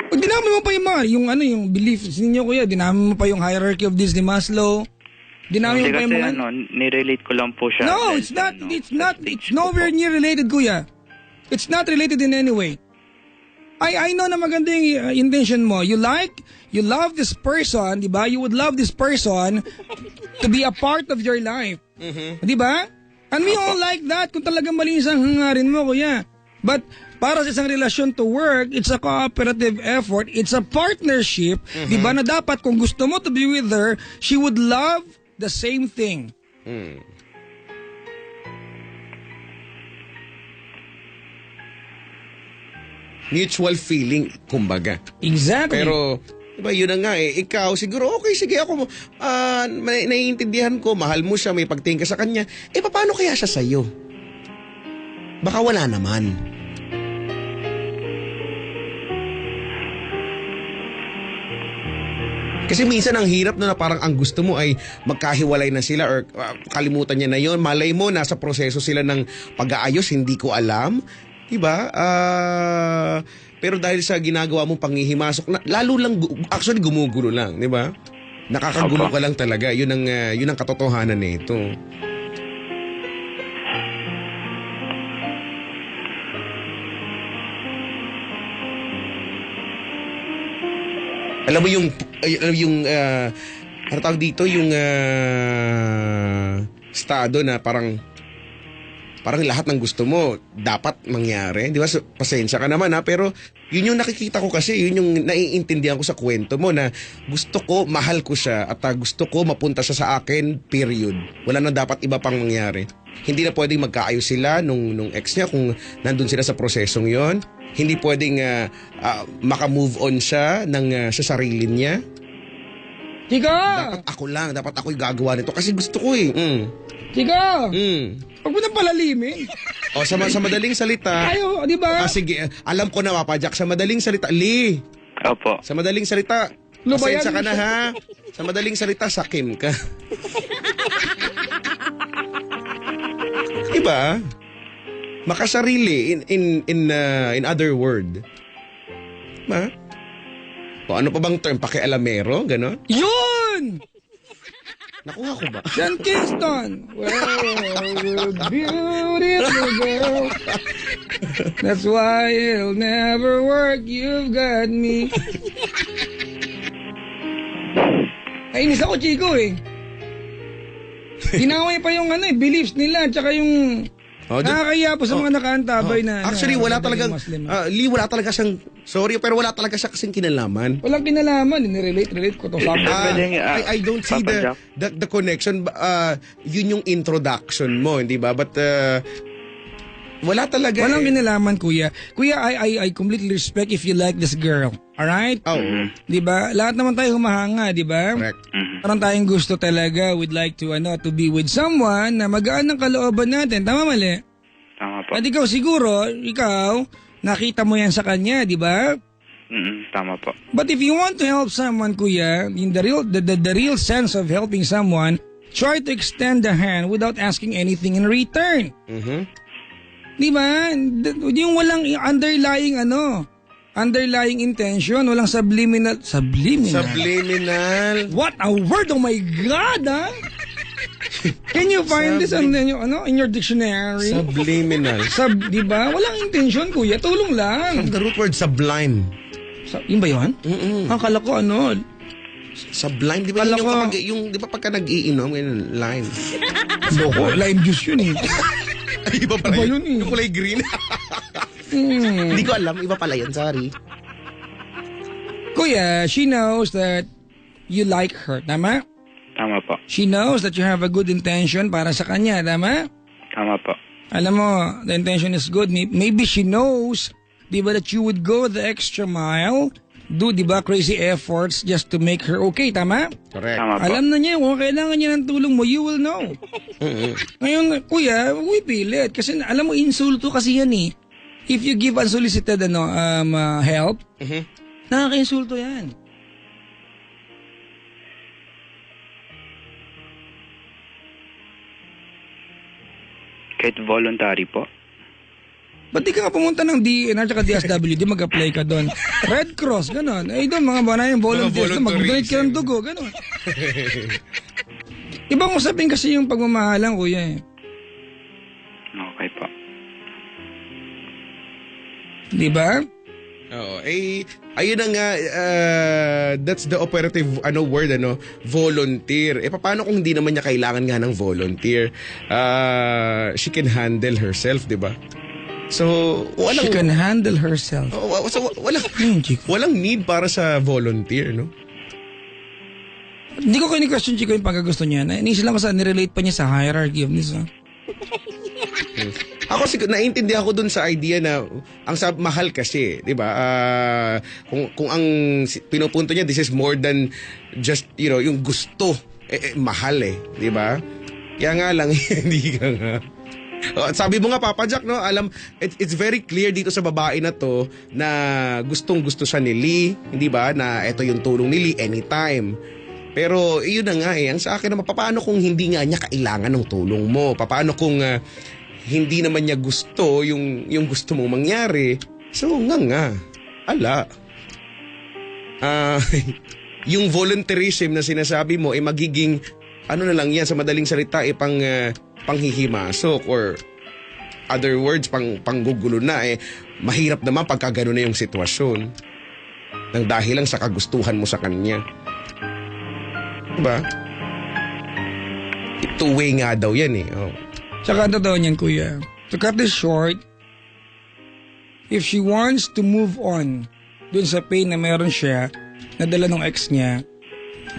Speaker 1: Pag dinami mo pa yung beliefs ninyo, kuya, dinami mo pa yung hierarchy of this ni Maslow. Dinami mo pa yung mga...
Speaker 3: nirelate ko lang po siya.
Speaker 1: No, it's nowhere near related, kuya. It's not related in any way. I know na maganda yung intention mo. You love this person, di ba? You would love this person to be a part of your life.
Speaker 2: Mm-hmm.
Speaker 1: Di ba? And we all like that kung talagang malinis ang hangarin mo, kuya. But para sa isang relasyon to work, it's a cooperative effort. It's a partnership. Di ba? Na dapat kung gusto mo to be with her, she would love the same thing.
Speaker 2: Mutual feeling, kumbaga.
Speaker 1: Exactly.
Speaker 2: Pero, diba, yun na nga ikaw, siguro, okay, sige, ako, naiintindihan ko, mahal mo siya, may pagtingin ka sa kanya. Paano kaya siya sa'yo? Baka wala naman. Kasi minsan ang hirap na parang ang gusto mo ay magkahiwalay na sila or kalimutan niya na yon. Malay mo, nasa proseso sila ng pag-aayos, hindi ko alam. Diba? Pero dahil sa ginagawa mong panghihimasok, lalo lang, actually gumugulo lang, diba? Nakakagulo ka lang talaga. Yun ang katotohanan nito. Alam mo yung ano tawag dito, yung estado na parang lahat ng gusto mo dapat mangyari. Di ba? So, pasensya ka naman pero yun yung nakikita ko kasi, yun yung naiintindihan ko sa kwento mo na gusto ko, mahal ko siya at gusto ko mapunta siya sa akin, period. Wala na dapat iba pang mangyari. Hindi na pwedeng magkaayos sila nung ex niya kung nandun sila sa prosesong yon. Hindi pwedeng maka-move on siya sa sarili niya.
Speaker 1: Chika!
Speaker 2: Dapat ako yung gagawa nito kasi gusto ko
Speaker 1: Chika! Huwag mo nang palalimin.
Speaker 2: O, sa madaling salita.
Speaker 1: Ayo, di ba?
Speaker 2: Sige, alam ko na, Papa Jack. Sa madaling salita, Lee.
Speaker 3: Opo.
Speaker 2: Sa madaling salita, pasensya ka na ha. Sa madaling salita, sakim ka. Diba? Makasarili in other word. Diba? O ano pa bang term? Pakialamero? Ganon?
Speaker 1: Yun!
Speaker 2: Nakuha ko ba?
Speaker 1: Sean Kingston. Well, beautiful girl. That's why it'll never work. You've got me. Nainis ako, Chico Tinaway pa yung beliefs nila, tsaka yung nakakaya po sa mga nakaantabay na.
Speaker 2: Actually, wala talagang, Lee, wala talaga siyang, sorry, pero wala talaga siya kasing kinalaman.
Speaker 1: Walang kinalaman, relate ko to sa
Speaker 2: I don't see the connection. Yun yung introduction mo, hindi ba? But, wala talaga.
Speaker 1: Walang kinalaman, kuya. Kuya, I completely respect if you like this girl. Alright?
Speaker 2: Oh.
Speaker 1: Di ba? Lahat naman tayo humahanga, di ba?
Speaker 2: Correct.
Speaker 1: Parang tayong gusto talaga, we'd like to be with someone na magaan ng kalooban natin. Tama, mali?
Speaker 3: Tama po.
Speaker 1: At ikaw siguro, nakita mo yan sa kanya, di ba?
Speaker 3: Tama po.
Speaker 1: But if you want to help someone, kuya, in the real sense of helping someone, try to extend the hand without asking anything in return. Di ba? Yung walang underlying intention, walang subliminal. What a word! Oh my God, Can you find this in your dictionary?
Speaker 2: Subliminal.
Speaker 1: Di ba? Walang intention, kuya. Tulong lang.
Speaker 2: The root word sublime.
Speaker 1: Yun ba yun? Akala ko
Speaker 2: Sublime, di ba? Di ba pagka nag-iinom, lime.
Speaker 1: Lime juice yun
Speaker 2: Iba pala
Speaker 1: yun
Speaker 2: Yung kulay green. Hindi ko alam. Iba pala yun. Sorry.
Speaker 1: Kuya, she knows that you like her. Tama?
Speaker 3: Tama po.
Speaker 1: She knows that you have a good intention para sa kanya. Tama?
Speaker 3: Tama po.
Speaker 1: Alam mo, the intention is good. Maybe she knows, di ba, that you would go the extra mile, do, di ba, crazy efforts just to make her okay. Tama?
Speaker 2: Correct.
Speaker 3: Tama po.
Speaker 1: Alam na niya, kung kailangan niya ng tulong mo, you will know. Ngayon, kuya, we pilit. Kasi alam mo, insulto kasi yan If you give unsolicited help, nakaka-insulto yan.
Speaker 3: Kahit voluntary po.
Speaker 1: Ba't di ka nga pumunta ng DNR at DSWD, mag-apply ka doon? Red Cross, gano'n. Doon, mga banayang volunteers, mag-donate ka ng dugo, gano'n. Ibang usapin kasi yung pagmamahalan, kuya
Speaker 3: Okay po.
Speaker 1: Di ba?
Speaker 2: Oo. Ayun na nga, that's the operative word, volunteer. Paano kung hindi naman niya kailangan nga ng volunteer? She can handle herself, di ba? So,
Speaker 1: She can handle herself.
Speaker 2: So, walang need para sa volunteer, no?
Speaker 1: Hindi ko kini-question, Chico, yung pagkagusto niya. Inisip lang ko nirelate pa niya sa hierarchy of this.
Speaker 2: Ako naiintindihan ko dun sa idea na mahal kasi, 'di ba? Kung ang pinupunto niya, this is more than just, yung gusto. Mahal 'di ba? Kaya nga lang hindi ka nga. Sabi mo nga, Papa Jack, no? It's very clear dito sa babae na to na gustong-gusto siya ni Lee, hindi ba? Na ito yung tulong ni Lee anytime. Pero yun na nga ang sa akin naman, paano kung hindi nga niya kailangan ng tulong mo? Paano kung hindi naman niya gusto yung gusto mong mangyari? So nga. Ala. Yung volunteerism na sinasabi mo magiging na lang yan, sa madaling salita panghihimasok or other words panggugulo na mahirap naman pagka gano'n na yung sitwasyon nang dahil lang sa kagustuhan mo sa kanya. Diba? Two-way nga daw yan Oh.
Speaker 1: Tsaka totoo niyan, kuya. To cut this short, if she wants to move on dun sa pain na meron siya, nadala ng ex niya,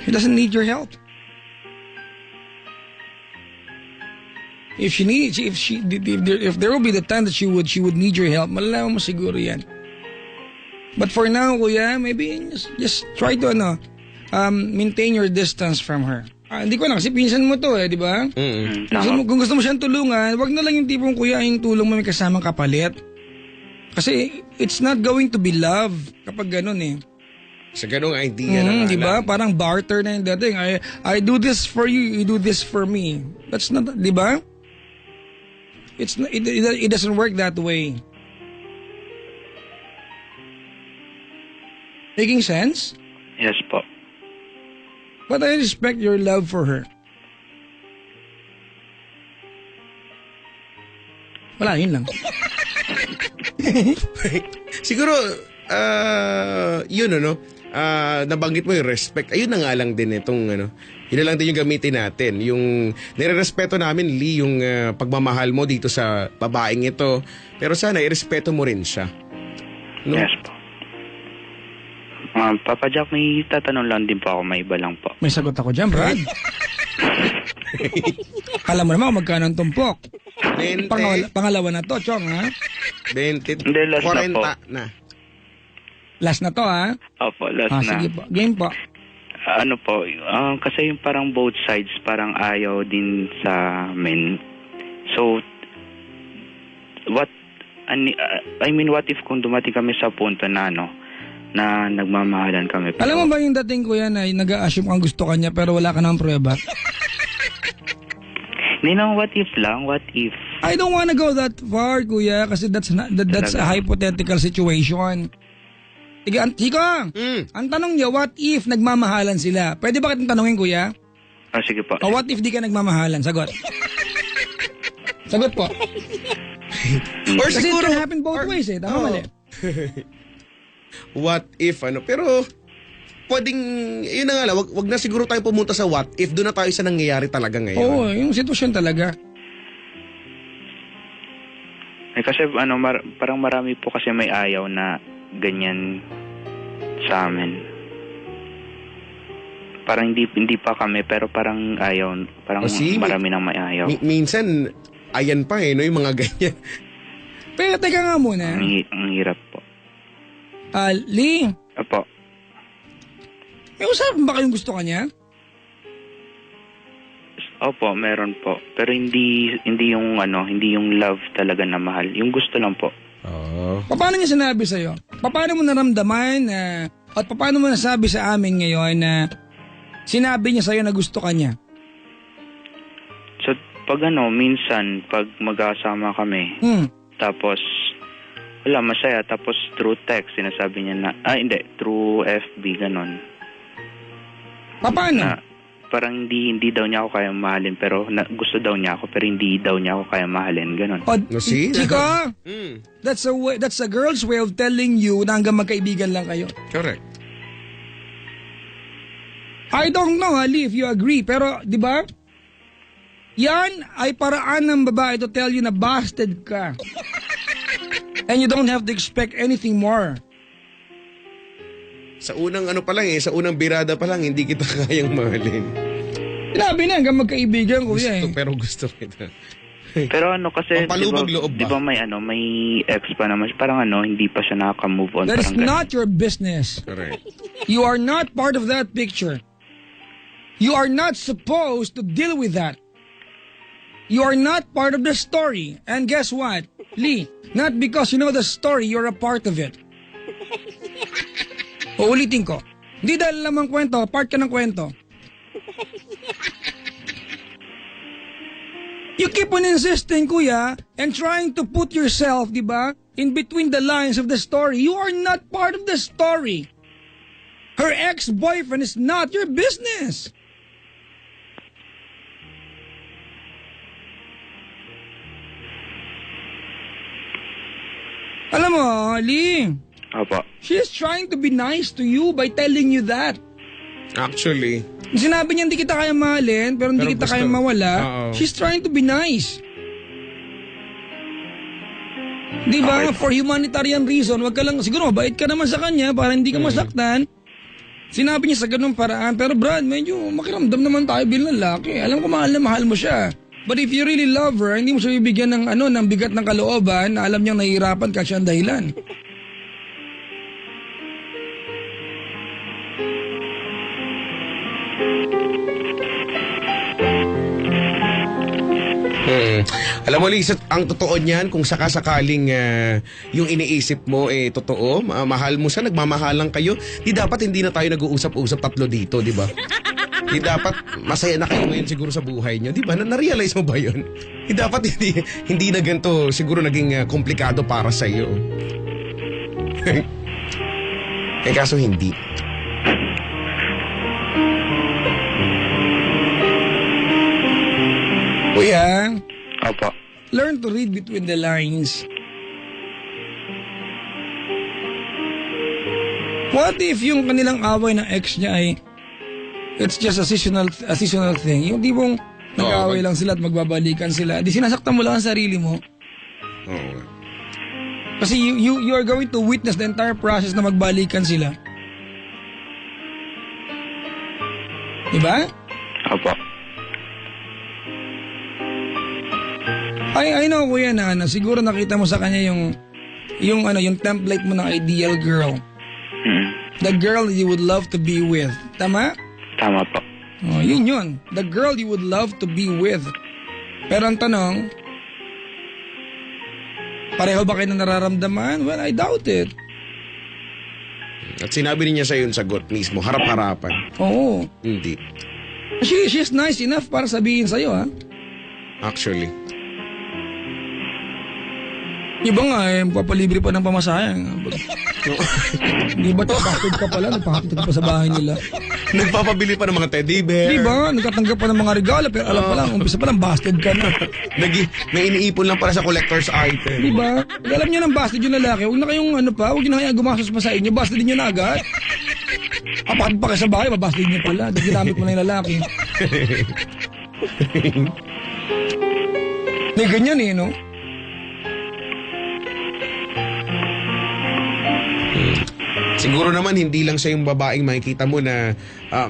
Speaker 1: she doesn't need your help. If there will be the time that she would need your help, malalaman mo siguro yan. But for now, kuya, maybe just try to maintain your distance from her. Hindi ko na kasi pinsan mo to di ba? Kung gusto mo siyang tulungan, wag na lang yung tipong kuya yung tulong mo may kasamang kapalit. Kasi it's not going to be love kapag ganun
Speaker 2: Sa ganung idea na
Speaker 1: di ba? Parang barter na yung dating. I do this for you, you do this for me. That's not, di ba? It doesn't work that way. Making sense?
Speaker 3: Yes po.
Speaker 1: But I respect your love for her. Wala, yun lang.
Speaker 2: Siguro, nabanggit mo yung respect. Ayun na nga lang din itong, yun na lang din yung gamitin natin. Yung, nire-respeto namin, Lee, yung pagmamahal mo dito sa babaeng ito. Pero sana, irespeto mo rin siya. No?
Speaker 3: Yes po. Papa Jack, may tatanong lang din po ako, may iba lang po.
Speaker 1: May sagot ako dyan, Brad. Alam mo naman kung magkano ang tumpok.
Speaker 2: 20.
Speaker 1: Pangalawa na to, Chong, ha?
Speaker 2: 20.
Speaker 3: Hindi, last
Speaker 2: 40
Speaker 3: na po.
Speaker 2: na.
Speaker 1: Last na to, ha?
Speaker 3: Opo, last na.
Speaker 1: Sige po. Game po.
Speaker 3: Ano po, kasi yung parang both sides parang ayaw din sa amin. So, what if kung dumating kami sa punto na na nagmamahalan kami. Pero,
Speaker 1: alam mo ba yung dating kuya na nag-a-assume kang gusto ka niya pero wala ka ng prueba?
Speaker 3: Ninang, what if lang? What if?
Speaker 1: I don't wanna go that far, kuya, kasi that's a hypothetical situation. Chico, ang tanong niya, what if nagmamahalan sila? Pwede ba kitang tanongin, kuya?
Speaker 3: Sige po.
Speaker 1: O what if di ka nagmamahalan? Sagot. Sagot po.
Speaker 2: Or
Speaker 1: Kasi
Speaker 2: siguro,
Speaker 1: it can happen both ways Tama mali.
Speaker 2: What if, pero pwedeng, yun na nga lang, wag na siguro tayo pumunta sa what if, doon na tayo sa nangyayari talaga ngayon.
Speaker 1: Oo, yung sitwasyon talaga.
Speaker 3: Kasi parang marami po kasi may ayaw na ganyan sa amin. Parang hindi pa kami, pero parang ayaw, parang marami nang may ayaw.
Speaker 2: Minsan, ayan pa no, yung mga ganyan.
Speaker 1: Pero teka nga muna.
Speaker 3: Ang hirap po.
Speaker 1: Lee,
Speaker 3: Opo.
Speaker 1: may usapan ba kayong gusto ka niya?
Speaker 3: Opo, meron po. Pero hindi yung love talaga na mahal. Yung gusto lang po.
Speaker 1: Paano niya sinabi sa'yo? Paano mo naramdaman at paano mo nasabi sa amin ngayon na sinabi niya sa'yo na gusto ka niya?
Speaker 3: So, pag minsan, pag mag-asama kami, tapos, wala, masaya. Tapos, through text, sinasabi niya na, through FB, ganon.
Speaker 1: Paano?
Speaker 3: Na, parang hindi daw niya ako kaya mahalin, pero gusto daw niya ako, pero hindi daw niya ako kaya mahalin, ganon.
Speaker 2: See?
Speaker 1: Chico, that's a girl's way of telling you na hanggang magkaibigan lang kayo.
Speaker 2: Correct.
Speaker 1: I don't know, Ali, if you agree, pero, di ba? Yan ay paraan ng babae to tell you na busted ka. And you don't have to expect anything more.
Speaker 2: Sa unang pa lang sa unang birada pa lang, hindi kita kayang mahalin.
Speaker 1: Sinabi na hanggang magkaibigan, kuya
Speaker 2: Pero gusto kita.
Speaker 3: Pero ano kasi,
Speaker 2: Pampalubog loob ba?
Speaker 3: di ba may ex pa naman, parang hindi pa siya nakaka-move on.
Speaker 1: That is
Speaker 3: Parang
Speaker 1: not your business.
Speaker 2: Correct.
Speaker 1: You are not part of that picture. You are not supposed to deal with that. You are not part of the story. And guess what, Lee? Not because you know the story, you're a part of it. Uulitin ko. Hindi dahil lamang kwento, part ka ng kwento. You keep on insisting, kuya, and trying to put yourself, di ba, in between the lines of the story. You are not part of the story. Her ex-boyfriend is not your business. Alam mo, Lee,
Speaker 3: Opo.
Speaker 1: she is trying to be nice to you by telling you that.
Speaker 2: Actually,
Speaker 1: Sinabi niya hindi kita kaya mahalin, pero hindi
Speaker 2: Pero
Speaker 1: kita
Speaker 2: gusto.
Speaker 1: kaya mawala.
Speaker 2: Oo.
Speaker 1: She's trying to be nice. Di ba? For humanitarian reason, wag ka lang, siguro mabait ka naman sa kanya para hindi ka masaktan. Sinabi niya sa ganung paraan, pero Brad, medyo makiramdam naman tayo bilang lalaki. Alam ko mahal na mahal mo siya. But if you really love her, hindi mo siya bibigyan ng ng bigat ng kalooban na alam niyang nahihirapan ka siya ang dahilan.
Speaker 2: Alam mo, Lisa, ang totoo niyan, kung sakasakaling yung iniisip mo totoo, mahal mo siya, nagmamahalan kayo, di dapat hindi na tayo nag-uusap-usap tatlo dito, di ba? Di dapat masaya na kayo ngayon siguro sa buhay niyo, di ba? Na-realize mo ba yun? Di dapat hindi na ganito siguro naging komplikado para sa iyo. Kaso hindi.
Speaker 1: Kuya,
Speaker 3: Opo.
Speaker 1: learn to read between the lines. What if yung kanilang away ng ex niya ay it's just a seasonal thing? Yung tipong nag-away lang sila at magbabalikan sila. Di sinasaktan mo lang ang sarili mo.
Speaker 2: Oo.
Speaker 1: Kasi you are going to witness the entire process na magbalikan sila. Diba?
Speaker 3: Opo.
Speaker 1: I know, kuya, na siguro nakita mo sa kanya yung template mo ng ideal girl. The girl you would love to be with. Tama?
Speaker 3: Tama po.
Speaker 1: Oh, yun. The girl you would love to be with. Pero ang tanong, pareho ba kayo na nararamdaman? Well, I doubt it.
Speaker 2: At sinabi niya sa yung sagot mismo, harap-harapan.
Speaker 1: Oo.
Speaker 2: Hindi.
Speaker 1: She's nice enough para sabihin sa'yo, ha?
Speaker 2: Actually.
Speaker 1: Iba nga, papalibre pa ng pamasahe. Di ba bastard ka pala, nagpakakita ka pa sa bahay nila.
Speaker 2: Nagpapabili pa ng mga teddy bear.
Speaker 1: Di ba? Nagtatanggap pa ng mga regalo, pero alam pa lang, umpisa pa lang, bastard ka na.
Speaker 2: May iniipon lang para sa collector's item.
Speaker 1: Di ba? Pag alam nyo ng bastard yung lalaki, huwag na kayong huwag nyo na kaya gumastos pa sa inyo, bastard din nyo na agad. Kapag pa kayo sa bahay, babastard nyo pala, di ginamit mo na yung lalaki. May ganyan no?
Speaker 2: Siguro naman hindi lang siya yung babaeng makikita mo na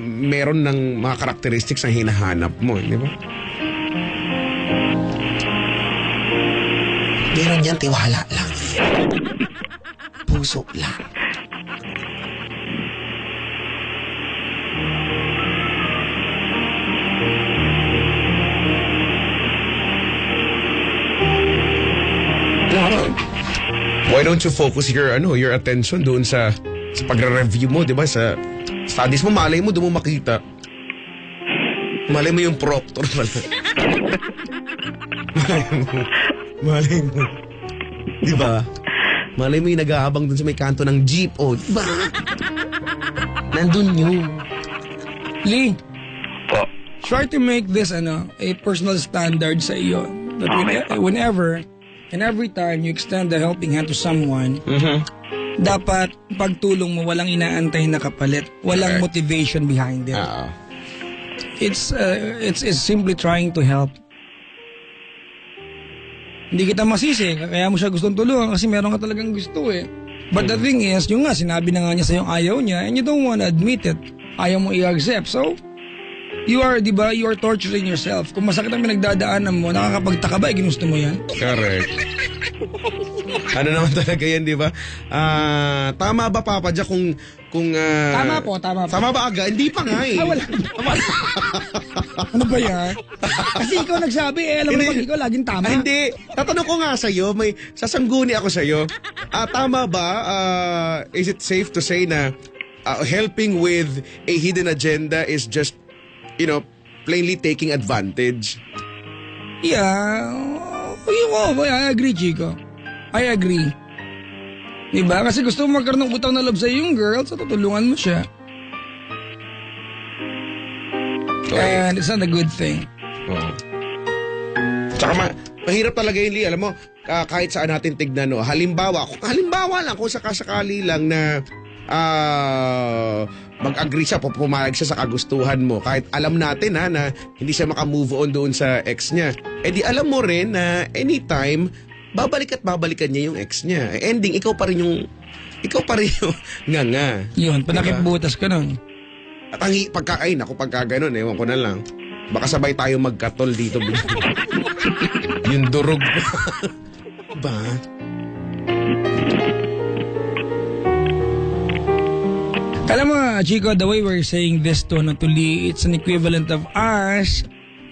Speaker 2: meron ng mga characteristics na hinahanap mo, di ba? Meron yan, tiwala lang. Puso lang. Why don't you focus your attention doon sa pagre-review mo, 'di ba? Sa studies mo, malay mo doon mo makita. Malay mo yung proctor pala. malay mo. 'Di ba? Malay mo yung nag-aabang doon sa may kanto ng jeep, di ba? Nandun yun.
Speaker 1: Lee,
Speaker 3: Po.
Speaker 1: try to make this a personal standard sa iyo. That whenever and every time you extend a helping hand to someone, dapat pagtulong mo walang inaantay na kapalit, walang motivation behind it. It's simply trying to help. Hindi kita masisi, kaya mo siya gustong tulungan kasi meron ka talagang gusto But the thing is, yung nga, sinabi na nga niya sa'yo ayaw niya and you don't wanna admit it. Ayaw mo i-accept. So, you are, di ba, you are torturing yourself. Kung masakit ang pinagdadaanan mo, nakakapagtaka ba, ginusto mo yan?
Speaker 2: Correct. Ano naman talaga yan, di ba? Tama ba, Papa Jack, kung
Speaker 1: Tama po.
Speaker 2: Tama ba aga? Hindi pa nga eh.
Speaker 1: Wala. Ano ba yan? Kasi ikaw nagsabi, alam mo
Speaker 2: Hindi.
Speaker 1: pag ikaw laging tama.
Speaker 2: Hindi. Tatanong ko nga sa'yo, may sasangguni ako sa'yo. Tama ba, is it safe to say na helping with a hidden agenda is just, plainly taking advantage?
Speaker 1: Yeah. I agree, Chico. I agree. Diba? Kasi gusto mo magkaroon ng utang na loob sa yung girl, so tutulungan mo siya.
Speaker 2: Okay.
Speaker 1: And it's not a good thing.
Speaker 2: Oo. Tsaka mahirap talaga yun, Lee. Alam mo, kahit saan natin tignan, no? Halimbawa lang, kung sakasakali lang na mag-agree siya, pumayag siya sa kagustuhan mo. Kahit alam natin na hindi siya maka-move on doon sa ex niya. Di alam mo rin na anytime, babalikan niya yung ex niya. Ending, ikaw pa rin yung nga.
Speaker 1: Yun, panakip butas ka nun.
Speaker 2: At pagka ganun, ewan ko na lang. Baka sabay tayo magkatol dito. Yung durog. Ba?
Speaker 1: Alam mo, Chico, the way we're saying this to Lee, it's an equivalent of us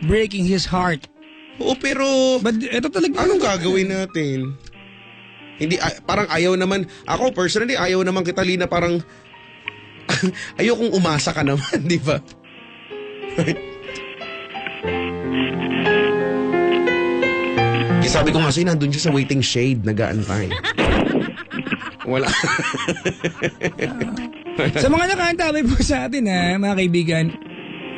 Speaker 1: breaking his heart.
Speaker 2: Oo, pero
Speaker 1: But ito talaga.
Speaker 2: anong gagawin natin? Hindi, parang ayaw naman. Ako personally, ayaw naman kita, Lina, parang ayokong umasa ka naman, di ba? Sabi ko nga sa'yo, nandun siya sa waiting shade, nag-aantay. Wala.
Speaker 1: Sa mga nakaantabay po sa atin mga kaibigan,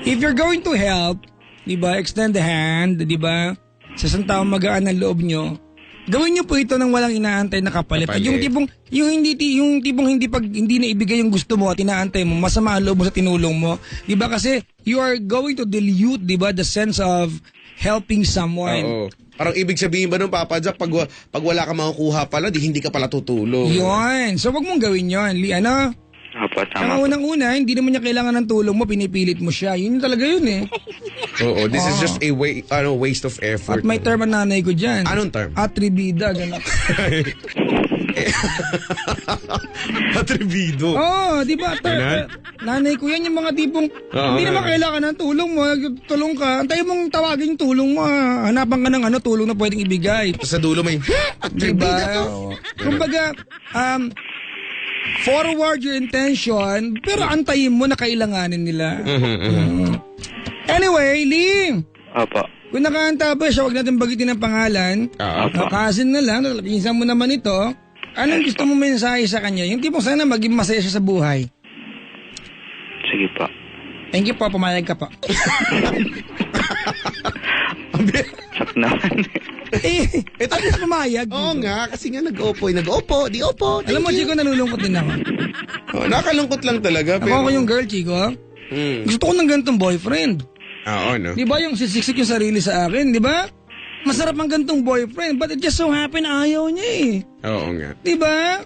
Speaker 1: if you're going to help, di ba, extend the hand, di ba, sa isang taong magaan ng loob nyo, gawin nyo po ito nang walang inaantay na kapalit. At yung tipong hindi na ibigay yung gusto mo at inaantay mo, masama ang loob mo sa tinulong mo. Di ba, kasi you are going to dilute, di ba, the sense of helping someone.
Speaker 2: Oo. Parang ibig sabihin ba nung Papa Jack, pag wala ka makukuha pala, hindi ka pala tutulong.
Speaker 1: Yun. So, wag mong gawin yun. Ano?
Speaker 3: Opo,
Speaker 1: Ang
Speaker 3: tama po.
Speaker 1: unang-una, hindi naman niya kailangan ng tulong mo, pinipilit mo siya. Yun talaga yun eh.
Speaker 2: Oo, this is just a waste of effort.
Speaker 1: At may term ang nanay ko dyan.
Speaker 2: Anong term?
Speaker 1: Atribida, gano'n.
Speaker 2: Atrevido.
Speaker 1: Oo, di ba? Nanay ko yan, yung mga tipong, hindi naman kailangan ng tulong mo, tulong ka. Antayin mong tawagin yung tulong mo, hanapan ka ng tulong na pwedeng ibigay.
Speaker 2: Sa dulo may,
Speaker 1: Diba? Kumbaga, forward your intention, pero antayin mo na kailanganin nila. Anyway, Ling,
Speaker 3: Opo.
Speaker 1: kung nakaanta ba siya, huwag natin bagitin ng pangalan. Cousin na lang, pinsan mo naman ito. Anong gusto mo mensahe sa kanya? Yung tipong sana maging masaya siya sa buhay.
Speaker 3: Sige po.
Speaker 1: Thank you po, pumayag ka po.
Speaker 3: Sak naman.
Speaker 1: Tapos pumayag.
Speaker 2: Oo nga, kasi nga nag-opo, di opo.
Speaker 1: Alam mo, Chico, nalulungkot din ako.
Speaker 2: Nakalungkot lang talaga.
Speaker 1: Ako yung girl, Chico. Gusto ko ng ganitong boyfriend.
Speaker 2: Oo, no?
Speaker 1: Di ba yung sisiksik yung sarili sa akin, di ba? Masarap ang ganitong boyfriend, but it just so happen ayaw niya eh.
Speaker 2: Oo nga.
Speaker 1: Di ba?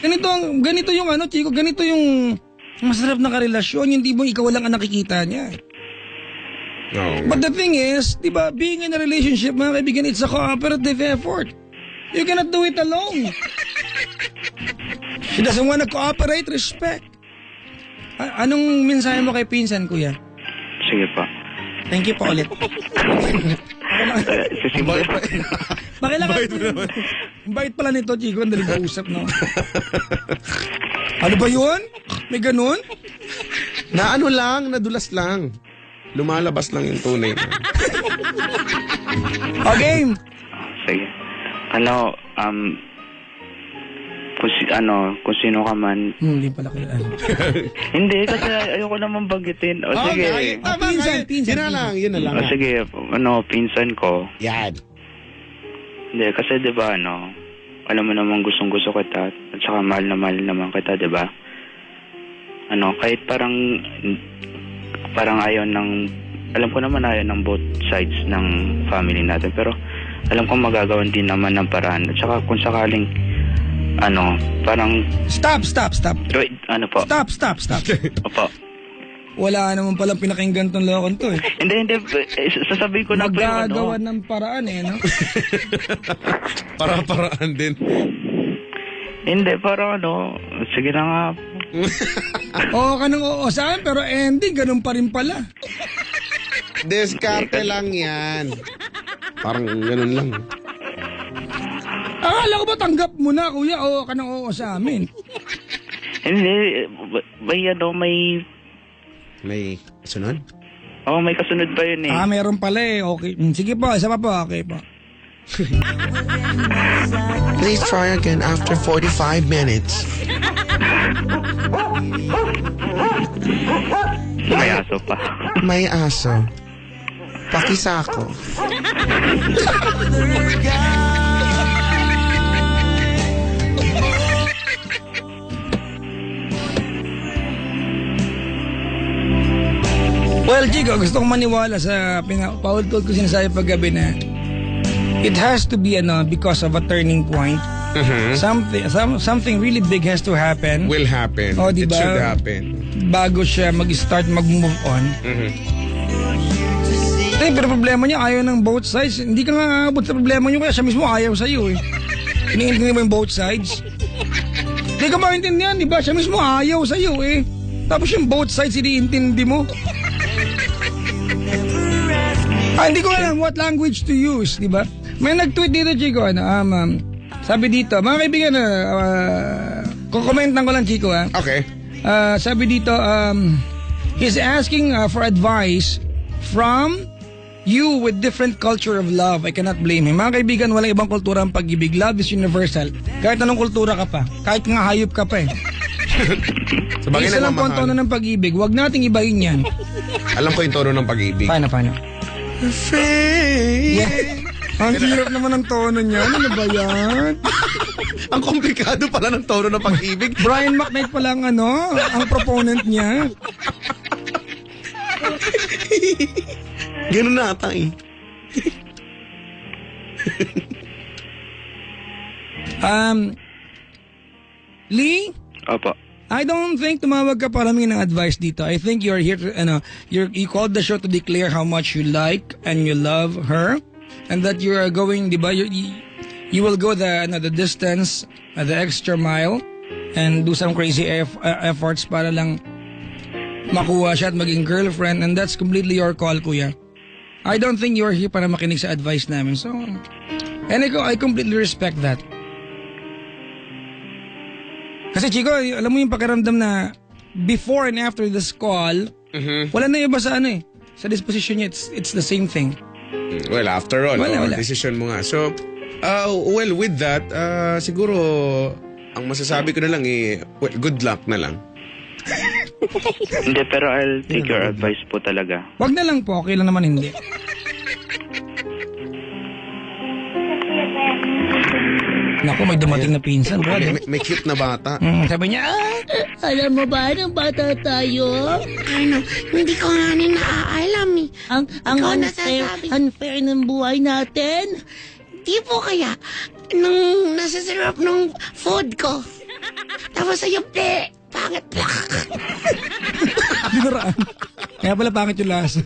Speaker 1: Ganito yung Chico, ganito yung masarap na karelasyon, yung tipong ikaw lang ang nakikita niya.
Speaker 2: Oo nga.
Speaker 1: But the thing is, di ba, being in a relationship, mga kaibigan, it's a cooperative effort. You cannot do it alone. She doesn't wanna cooperate, respect. Anong mensahe mo kay pinsan, kuya?
Speaker 3: Sige po.
Speaker 1: Thank you po ulit.
Speaker 3: Sisimula.
Speaker 1: Bait mo naman. Bait pala nito, Chico. Ang daling kausap, no? Ano ba yun? May ganun?
Speaker 2: Nadulas lang. Lumalabas lang yung tunay.
Speaker 1: Okay.
Speaker 3: Sige. Kung sino ka man.
Speaker 1: Hindi pala kailan.
Speaker 3: Hindi, kasi ayoko naman banggitin. O sige.
Speaker 1: Pinsan.
Speaker 2: Yun na lang.
Speaker 3: O sige, pinsan ko.
Speaker 2: Yan.
Speaker 3: Hindi, kasi diba, alam mo naman gustong-gusto kita at saka mahal na mahal naman kita, diba? Kahit parang ayaw alam ko naman ayaw ng both sides ng family natin, pero alam ko magagawan din naman ng paraan. At saka kung sakaling, parang...
Speaker 1: Stop.
Speaker 3: Wait, po?
Speaker 1: Stop.
Speaker 3: Opo.
Speaker 1: wala naman palang pinakinggan tong lokon to eh.
Speaker 3: Hindi. Sasabihin ko na po yung
Speaker 1: Magagawa ng paraan eh, no?
Speaker 2: Para-paraan din.
Speaker 3: Hindi, parang sige na nga.
Speaker 1: Oo ka nang oo sa akin, pero ending, ganun pa rin pala.
Speaker 2: Diskarte lang yan. Parang ganun lang.
Speaker 1: Akala ko ba tanggap mo na, kuya? Oo ka nang oo sa amin.
Speaker 3: Hindi,
Speaker 2: May sunod?
Speaker 3: may kasunod ba yun eh?
Speaker 1: Meron pala eh. Okay. Sige po, isa pa po. Okay po.
Speaker 2: Please try again after 45 minutes.
Speaker 3: May aso pa.
Speaker 2: May aso. Pakisako.
Speaker 1: Well, Chico, gusto kong maniwala sa paulit-ulit ko sinasabi paggabi na it has to be because of a turning point. Something really big has to happen.
Speaker 2: Will happen.
Speaker 1: Oh, diba?
Speaker 2: It should happen.
Speaker 1: Bago siya mag-start mag-move on. Pero problema niya, ayaw ng both sides. Hindi ka nga aabot sa problema niyo kaya siya mismo ayaw sa'yo eh. Iniintindi mo yung both sides. Hindi ka maintindihan, di ba? Siya mismo ayaw sa'yo eh. Tapos yung both sides, iniintindi mo. Hindi ko alam what language to use, di ba? May nag-tweet dito, Chico, sabi dito, mga kaibigan, kukomentan ko lang, Chico, ha?
Speaker 2: Okay.
Speaker 1: Sabi dito, he's asking for advice from you with different culture of love. I cannot blame him. Mga kaibigan, walang ibang kultura ang pag-ibig. Love is universal. Kahit anong kultura ka pa. Kahit nga hayop ka pa eh. Isa lang po ang tono ng pag-ibig. Huwag nating ibahin yan.
Speaker 2: Alam ko yung tono ng pag-ibig.
Speaker 1: Paano? Yeah. Ang hirap naman ang tono niya. Ano ba yan?
Speaker 2: Ang komplikado pala ng tono ng pag-ibig.
Speaker 1: Brian McKnight pala ang proponent niya.
Speaker 2: Ganun na ata eh.
Speaker 1: Lee?
Speaker 3: Opo.
Speaker 1: I don't think tumawag ka para humingi ng advice dito. I think you're here to, you called the show to declare how much you like and you love her. And that you are going, di ba, you will go the distance, the extra mile, and do some crazy efforts para lang makuha siya at maging girlfriend, and that's completely your call, kuya. I don't think you're here para makinig sa advice namin. So, and I completely respect that. Kasi Chico, alam mo yung pakiramdam na before and after this call, wala na iba sa sa disposition niya, it's the same thing.
Speaker 2: Well, after all,
Speaker 1: wala.
Speaker 2: decision mo nga. So, with that, siguro, ang masasabi ko na lang good luck na lang.
Speaker 3: Hindi, pero I'll take your advice po talaga.
Speaker 1: Wag na lang po, okay lang naman hindi. Naku, may dumating na pinsan, bro.
Speaker 2: May cute na bata.
Speaker 1: Sabi niya, alam mo ba, nung bata tayo?
Speaker 4: Hindi ko nga naaalam eh.
Speaker 1: Ang
Speaker 4: nasasabi.
Speaker 1: unfair ng buhay natin.
Speaker 4: Di po kaya, nung nasasarap ng food ko. Tapos ayun, pangit.
Speaker 1: Dinaraan. Kaya pala pangit yung lasa.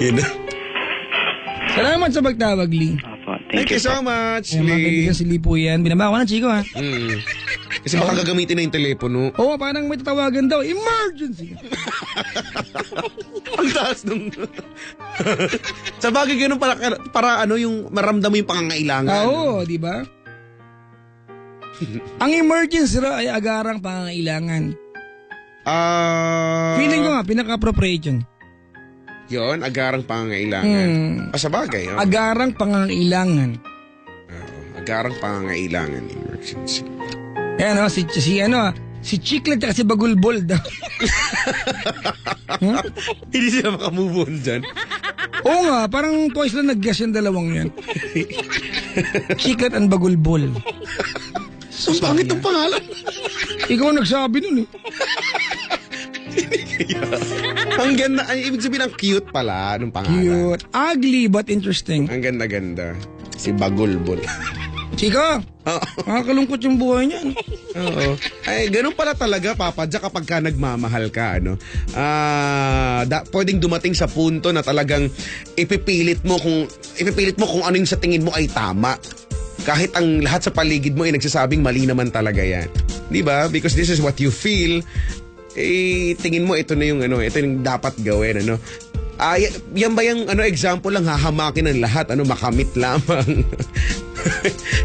Speaker 2: Yun na.
Speaker 1: Salamat sa pagtawag, Lee.
Speaker 3: Opo,
Speaker 2: Thank you so much,
Speaker 1: Mga kaibigan,
Speaker 2: Lee.
Speaker 1: si Lee po yan. Binaba ko na, Chico, ha?
Speaker 2: Kasi baka gagamitin na yung telepono.
Speaker 1: Oo, parang may tatawagan daw. Emergency!
Speaker 2: Ang taas nung... Sa bagay ganun para yung maramdam mo yung pangangailangan.
Speaker 1: Oo, di ba? Ang emergency raw ay agarang pangangailangan. Feeling ko nga, pinaka-appropriate yun.
Speaker 2: Yun, agarang pangangailangan. Sa bagay. Oh.
Speaker 1: Agarang pangangailangan.
Speaker 2: Agarang pangangailangan. Emergency.
Speaker 1: Ayan o, si Chiclet at si Bagulbol daw.
Speaker 2: Hindi sila makamove on dyan.
Speaker 1: Oo nga, parang twice lang nag-guess yung dalawang yan. Chiclet and Bagulbol.
Speaker 2: Ang pangit ang pangalan.
Speaker 1: Ikaw ang nagsabi nun eh.
Speaker 2: Ang ganda. Ibig sabihin ang cute pala nung pangalan.
Speaker 1: Cute. Ugly but interesting.
Speaker 2: Ang ganda-ganda. Si Bagulbol.
Speaker 1: Chika, nakakalungkot yung buhay niya.
Speaker 2: Oo. Ay, ganun pala talaga, Papa Jack, kapag ka nagmamahal ka, ano. Pwedeng dumating sa punto na talagang ipipilit mo kung ano yung sa tingin mo ay tama. Kahit ang lahat sa paligid mo ay nagsasabing mali naman talaga yan. Di ba? Because this is what you feel. Tingin mo ito na yung ito yung dapat gawin, ano. Yan ba yung example lang hahamakin ng lahat, makamit lamang.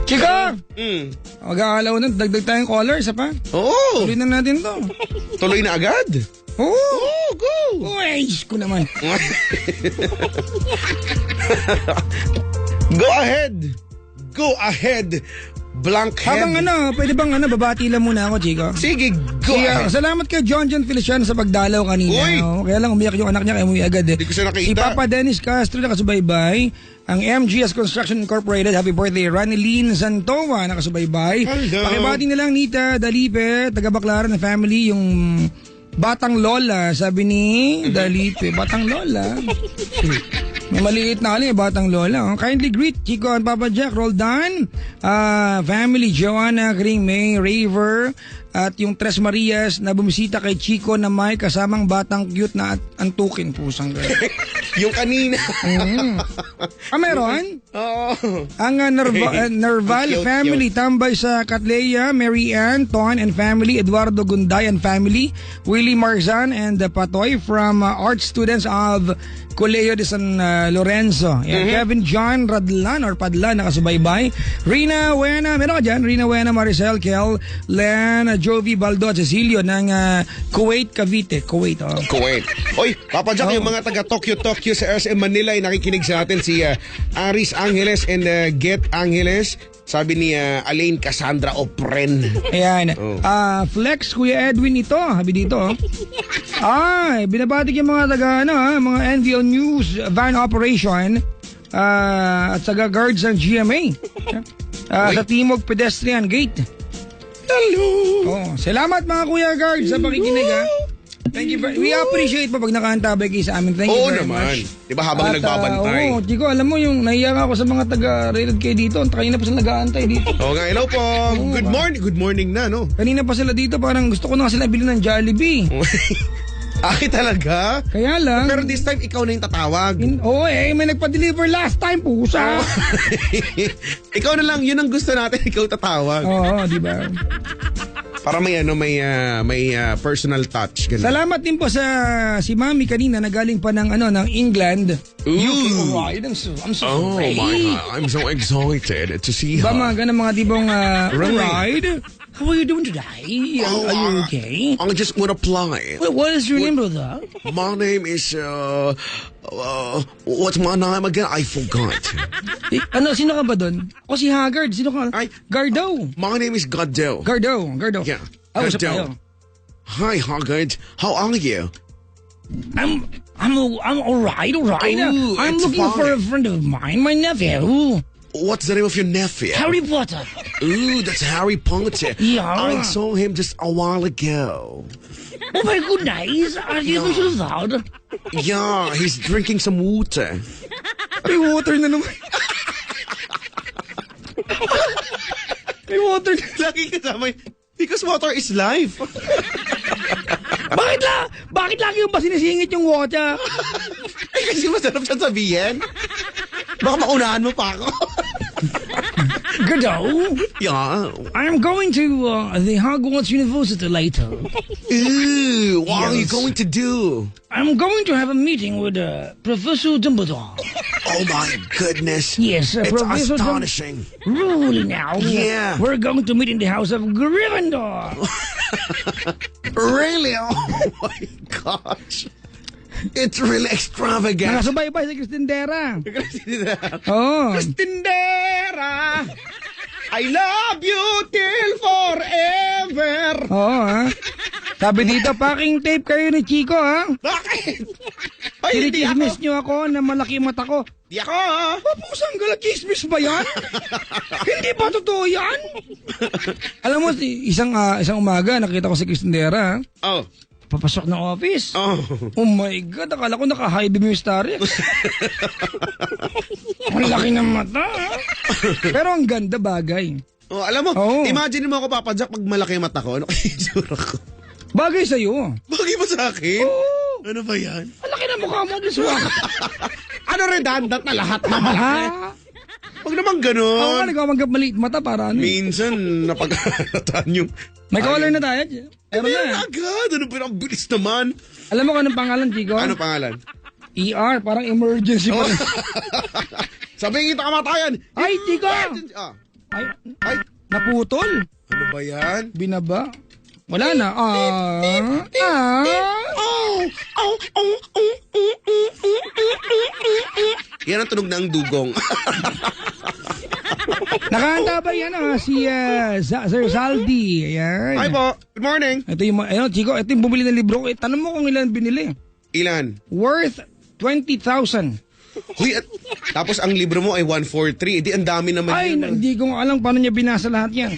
Speaker 1: Chika! Mag-aalaw na, dagdag tayong caller, isa pa.
Speaker 2: Oo!
Speaker 1: Tuloy na natin to.
Speaker 2: Tuloy na agad?
Speaker 1: Oo!
Speaker 2: Go!
Speaker 1: Uy, ko naman.
Speaker 2: Go ahead! Go ahead! Blank head.
Speaker 1: Habang pwede bang babati lang muna ako, Chico?
Speaker 2: Sige, go ahead.
Speaker 1: Salamat kay John Feliciano sa pagdalaw kanina.
Speaker 2: Uy!
Speaker 1: Kaya lang umiyak yung anak niya, kaya umuwi agad.
Speaker 2: Hindi ko siya nakita.
Speaker 1: Si Papa Dennis Castro nakasubaybay. Ang MGS Construction Incorporated, happy birthday. Ranilyn Santoa nakasubaybay.
Speaker 2: Hello.
Speaker 1: Pakibati na lang Nita Dalipe, taga Baclaran na family, yung Batang Lola, sabi ni Dalipe. Batang Lola. May maliit na alin, Batang Lola. Kindly greet Chico and Papa Jack, Roldan, family, Joanna, Kring May, Raver, at yung Tres Marias na bumisita kay Chico na may kasamang batang cute na antukin, pusang gano'n.
Speaker 2: Yung kanina.
Speaker 1: Meron?
Speaker 2: Oo.
Speaker 1: Ang Nerval
Speaker 2: Cute,
Speaker 1: family, tambay sa Catleya, Mary Ann, Ton and family, Eduardo Gunday and family, Willie Marzan and Patoy from art students of Colegio de San Lorenzo. Yan, Kevin John Radlan or Padlan nakasubaybay. Rina Wena, meron ka dyan? Rina Wena, Maricel, Kel, Len, Jovi Baldo at Cecilio ng Kuwait, Cavite. Kuwait.
Speaker 2: Oy, Papa Jack, yung mga taga Tokyo sa SM Manila ay nakikinig sa atin, si Aris Angeles and Get Angeles. Sabi ni Alain Cassandra Opren.
Speaker 1: Ayan. Flex, Kuya Edwin ito. Sabi dito. Binabati yung mga taga, mga NVO News van operation at taga guards ng GMA. Sa Timog Pedestrian Gate.
Speaker 2: Hello!
Speaker 1: Salamat mga Kuya Guards sa pakikinig, ha. Thank you. We appreciate po pag nakaantabay kayo sa amin. Thank you very much.
Speaker 2: Diba habang nagbabantay?
Speaker 1: Chico, alam mo yung nahiya ako sa mga taga-rated kayo dito. Kanina pa sila nag-aantay dito.
Speaker 2: Nga, hello po. Good morning na, no?
Speaker 1: Kanina pa sila dito, parang gusto ko na sila bilhin ng Jollibee.
Speaker 2: Ay, talaga?
Speaker 1: Kaya lang.
Speaker 2: Pero this time, ikaw na yung tatawag.
Speaker 1: May nagpa-deliver last time, pusa.
Speaker 2: Ikaw na lang, yun ang gusto natin, ikaw tatawag.
Speaker 1: Oo, di ba?
Speaker 2: Para may personal touch. Ganun.
Speaker 1: Salamat din po sa si Mami kanina na galing pa ng England.
Speaker 2: Ooh.
Speaker 1: Right. I'm so
Speaker 2: Oh
Speaker 1: ready.
Speaker 2: my God, I'm so excited to see her.
Speaker 1: Ba mga ganun mga tibong
Speaker 2: Really?
Speaker 1: ride? How are you doing today? Are you okay?
Speaker 2: I just want to apply.
Speaker 1: Wait, what is your name, brother?
Speaker 2: My name is, what's my name again? I forgot.
Speaker 1: Sino ka ba doon? Ako si Haggard. Sino ka?
Speaker 2: Ay.
Speaker 1: Gardo.
Speaker 2: My name is Gardo.
Speaker 1: Gardo.
Speaker 2: Yeah,
Speaker 1: Usap tayo.
Speaker 2: Gardo. Hi, Haggard. How are you?
Speaker 1: I'm alright.
Speaker 2: Oh,
Speaker 1: I'm
Speaker 2: it's
Speaker 1: looking
Speaker 2: fine.
Speaker 1: for a friend of mine, my nephew.
Speaker 2: What's the name of your nephew?
Speaker 1: Harry Potter.
Speaker 2: Ooh, that's Harry Potter.
Speaker 1: Yeah.
Speaker 2: I saw him just a while ago.
Speaker 1: Oh my goodness. Are you so loud?
Speaker 2: Yeah, he's drinking some water.
Speaker 1: May water na naman. May water na.
Speaker 2: Lagi kasama because water is life.
Speaker 1: Bakit lagi yung ba sinisingit yung water?
Speaker 2: Kasi masarap siya sabihin. Baka maunahan mo pa ako.
Speaker 1: Gardo.
Speaker 2: Yeah.
Speaker 1: I'm going to the Hogwarts University later.
Speaker 2: Ooh, what are you
Speaker 1: Yes.
Speaker 2: going to do?
Speaker 1: I'm going to have a meeting with Professor Dumbledore.
Speaker 2: Oh my goodness.
Speaker 1: Yes,
Speaker 2: It's
Speaker 1: Professor
Speaker 2: astonishing.
Speaker 1: Really now?
Speaker 2: Yeah.
Speaker 1: We're going to meet in the house of Gryffindor.
Speaker 2: Really? Oh my gosh. It's really extravagant.
Speaker 1: Nakasubaybay si Cristindera. Oh.
Speaker 2: Tindera, I love you till forever.
Speaker 1: Oo, ha? Sabi dito, packing tape kayo ni Chico, ha?
Speaker 2: Bakit? Ay, hindi
Speaker 1: Tinichismis
Speaker 2: ako.
Speaker 1: niyo ako na malaki mata ko.
Speaker 2: Di ako, ha?
Speaker 1: Papusang gala, chismis ba yan? Hindi ba totoo yan? Alam mo, isang umaga, nakita ko si Cristindera, ha?
Speaker 2: Oh.
Speaker 1: papasok ng office.
Speaker 2: Oh.
Speaker 1: Oh my God, akala ko naka-high beam yung Starry. Ang laki ng mata. Pero ang ganda bagay.
Speaker 2: Oh, alam mo,
Speaker 1: Oo.
Speaker 2: imagine mo ako, Papa Jack, pag malaki yung mata ko, ano kaya itsura ko?
Speaker 1: Bagay sa'yo.
Speaker 2: Bagay ba sa akin?
Speaker 1: Oo.
Speaker 2: Ano ba yan?
Speaker 1: Ang laki ng mukha mo. Diswak.
Speaker 2: Ano redundant na lahat na malaki?
Speaker 1: Ha?
Speaker 2: Huwag naman
Speaker 1: Ako
Speaker 2: ganon.
Speaker 1: ka nagmamanggap maliit mata para ano.
Speaker 2: Minsan, napag-aarataan yung...
Speaker 1: May caller na tayo. Meron
Speaker 2: Meron
Speaker 1: na.
Speaker 2: agad. Ano ba? Ang bilis naman.
Speaker 1: Alam mo kung anong pangalan, Chico?
Speaker 2: Ano pangalan?
Speaker 1: ER, parang emergency pa rin.
Speaker 2: Sabihin kita kamatayan.
Speaker 1: Ay, Chico!
Speaker 2: Ah.
Speaker 1: Ay,
Speaker 2: Ay,
Speaker 1: naputol.
Speaker 2: ano ba yan?
Speaker 1: Binaba. Wala na.
Speaker 2: Yan ang tunog ng dugong.
Speaker 1: Nakahanda ba yan si Sir Saldi? Ayan.
Speaker 2: Hi po. Good morning.
Speaker 1: Ito yung, ayun, Chico, ito yung bumili ng libro. Tanong mo kung ilan binili.
Speaker 2: Ilan?
Speaker 1: Worth 20,000.
Speaker 2: Huy, tapos ang libro mo ay 143. Di ang dami naman
Speaker 1: Ay,
Speaker 2: yan.
Speaker 1: hindi ko alam paano niya binasa lahat yan.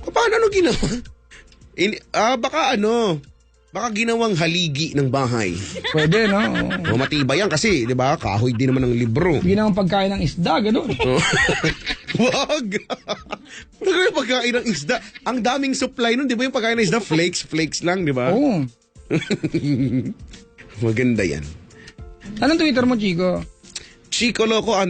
Speaker 2: Paano ano ginawa? Baka ginawang haligi ng bahay.
Speaker 1: Pwede, no?
Speaker 2: O matibay yan kasi, di ba? Kahoy din naman ng libro.
Speaker 1: Ginawang pagkain ng isda, gano'n.
Speaker 2: Wag! Nagawin pagkain ng isda. Ang daming supply nun, di ba yung pagkain ng isda? Flakes lang, di ba?
Speaker 1: Oo.
Speaker 2: Maganda yan.
Speaker 1: Anong Twitter mo, Chico?
Speaker 2: Chico Loco _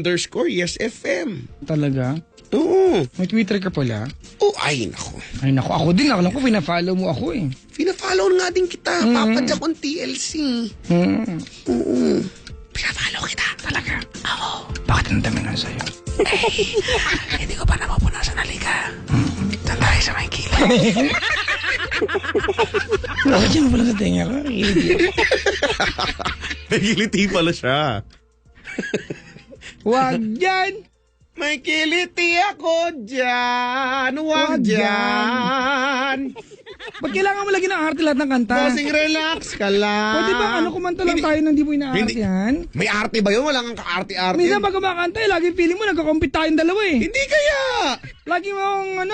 Speaker 2: yes FM.
Speaker 1: Talaga?
Speaker 2: Oo.
Speaker 1: May Twitter ka pala?
Speaker 2: Oh, ay nako.
Speaker 1: Ay, naku, ako din. Alam ko, pina-follow mo ako eh.
Speaker 2: Pina-follow nga din kita. Papa Jack on TLC. Oo. Pina-follow kita. Talaga? Oo.
Speaker 1: Bakit ang dami nga sa'yo?
Speaker 2: Hindi ko pa napapunasan na liga. Tandaan sa may kila.
Speaker 1: Bakit yan pala sa tenga ko?
Speaker 2: Nagiliti pala siya.
Speaker 1: Wag yan!
Speaker 2: May kiliti ako dyan. Wag dyan.
Speaker 1: Ba't kailangan mo lagi ng arte lahat ng kanta?
Speaker 2: Bossing, relax ka lang.
Speaker 1: Pwede ba kumanta lang tayo nang di mo inaartehan?
Speaker 2: May arte ba yun? Wala kang kaarte-arte.
Speaker 1: Minsan pag kumakanta lagi feeling mo nagkakompete tayong dalawa eh.
Speaker 2: Hindi kaya.
Speaker 1: Lagi mong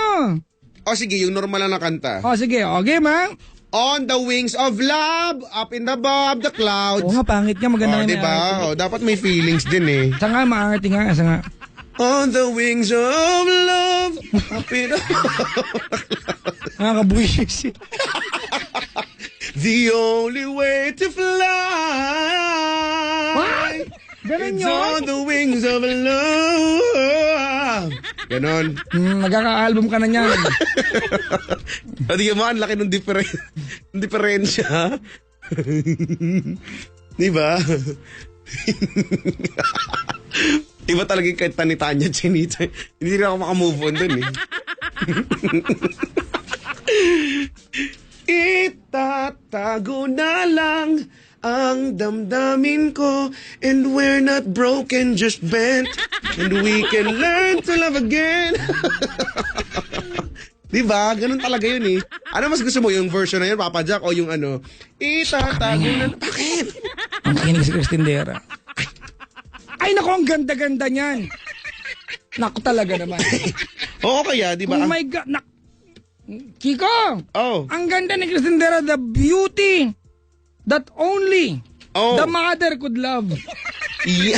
Speaker 2: O sige, yung normal na kanta.
Speaker 1: O sige, okay ma?
Speaker 2: On the wings of love, up in the above the clouds.
Speaker 1: Oo nga, pangit nga, maganda nga
Speaker 2: diba? O, dapat may feelings din eh.
Speaker 1: Sa nga, maarte nga, sa nga.
Speaker 2: On the wings of love, up in the
Speaker 1: Nakakabuisis.
Speaker 2: The only way to fly.
Speaker 1: What? Ganun
Speaker 2: It's
Speaker 1: yun?
Speaker 2: on the wings of love. Ganon.
Speaker 1: Magkaka-album ka na niyan.
Speaker 2: Hindi mo, ang laki ng diferensya. Diba? Iba talaga yung kanta ni Tanya Chinita. Hindi na ako makamove on dun eh. Itatago na lang ang damdamin ko, and we're not broken, just bent, and we can learn to love again. Diba? Ganun talaga yun eh. Ano mas gusto mo? Yung version na yun, Papa Jack, o yung itatago na... Bakit?
Speaker 1: Ang kinig si Cristindera. Ay, naku, ang ganda-ganda niyan. Naku talaga naman.
Speaker 2: Oo kaya, diba?
Speaker 1: Oh my God. Chico!
Speaker 2: Oh.
Speaker 1: Ang ganda ni Cristindera, the beauty that only the mother could love.
Speaker 2: Yeah.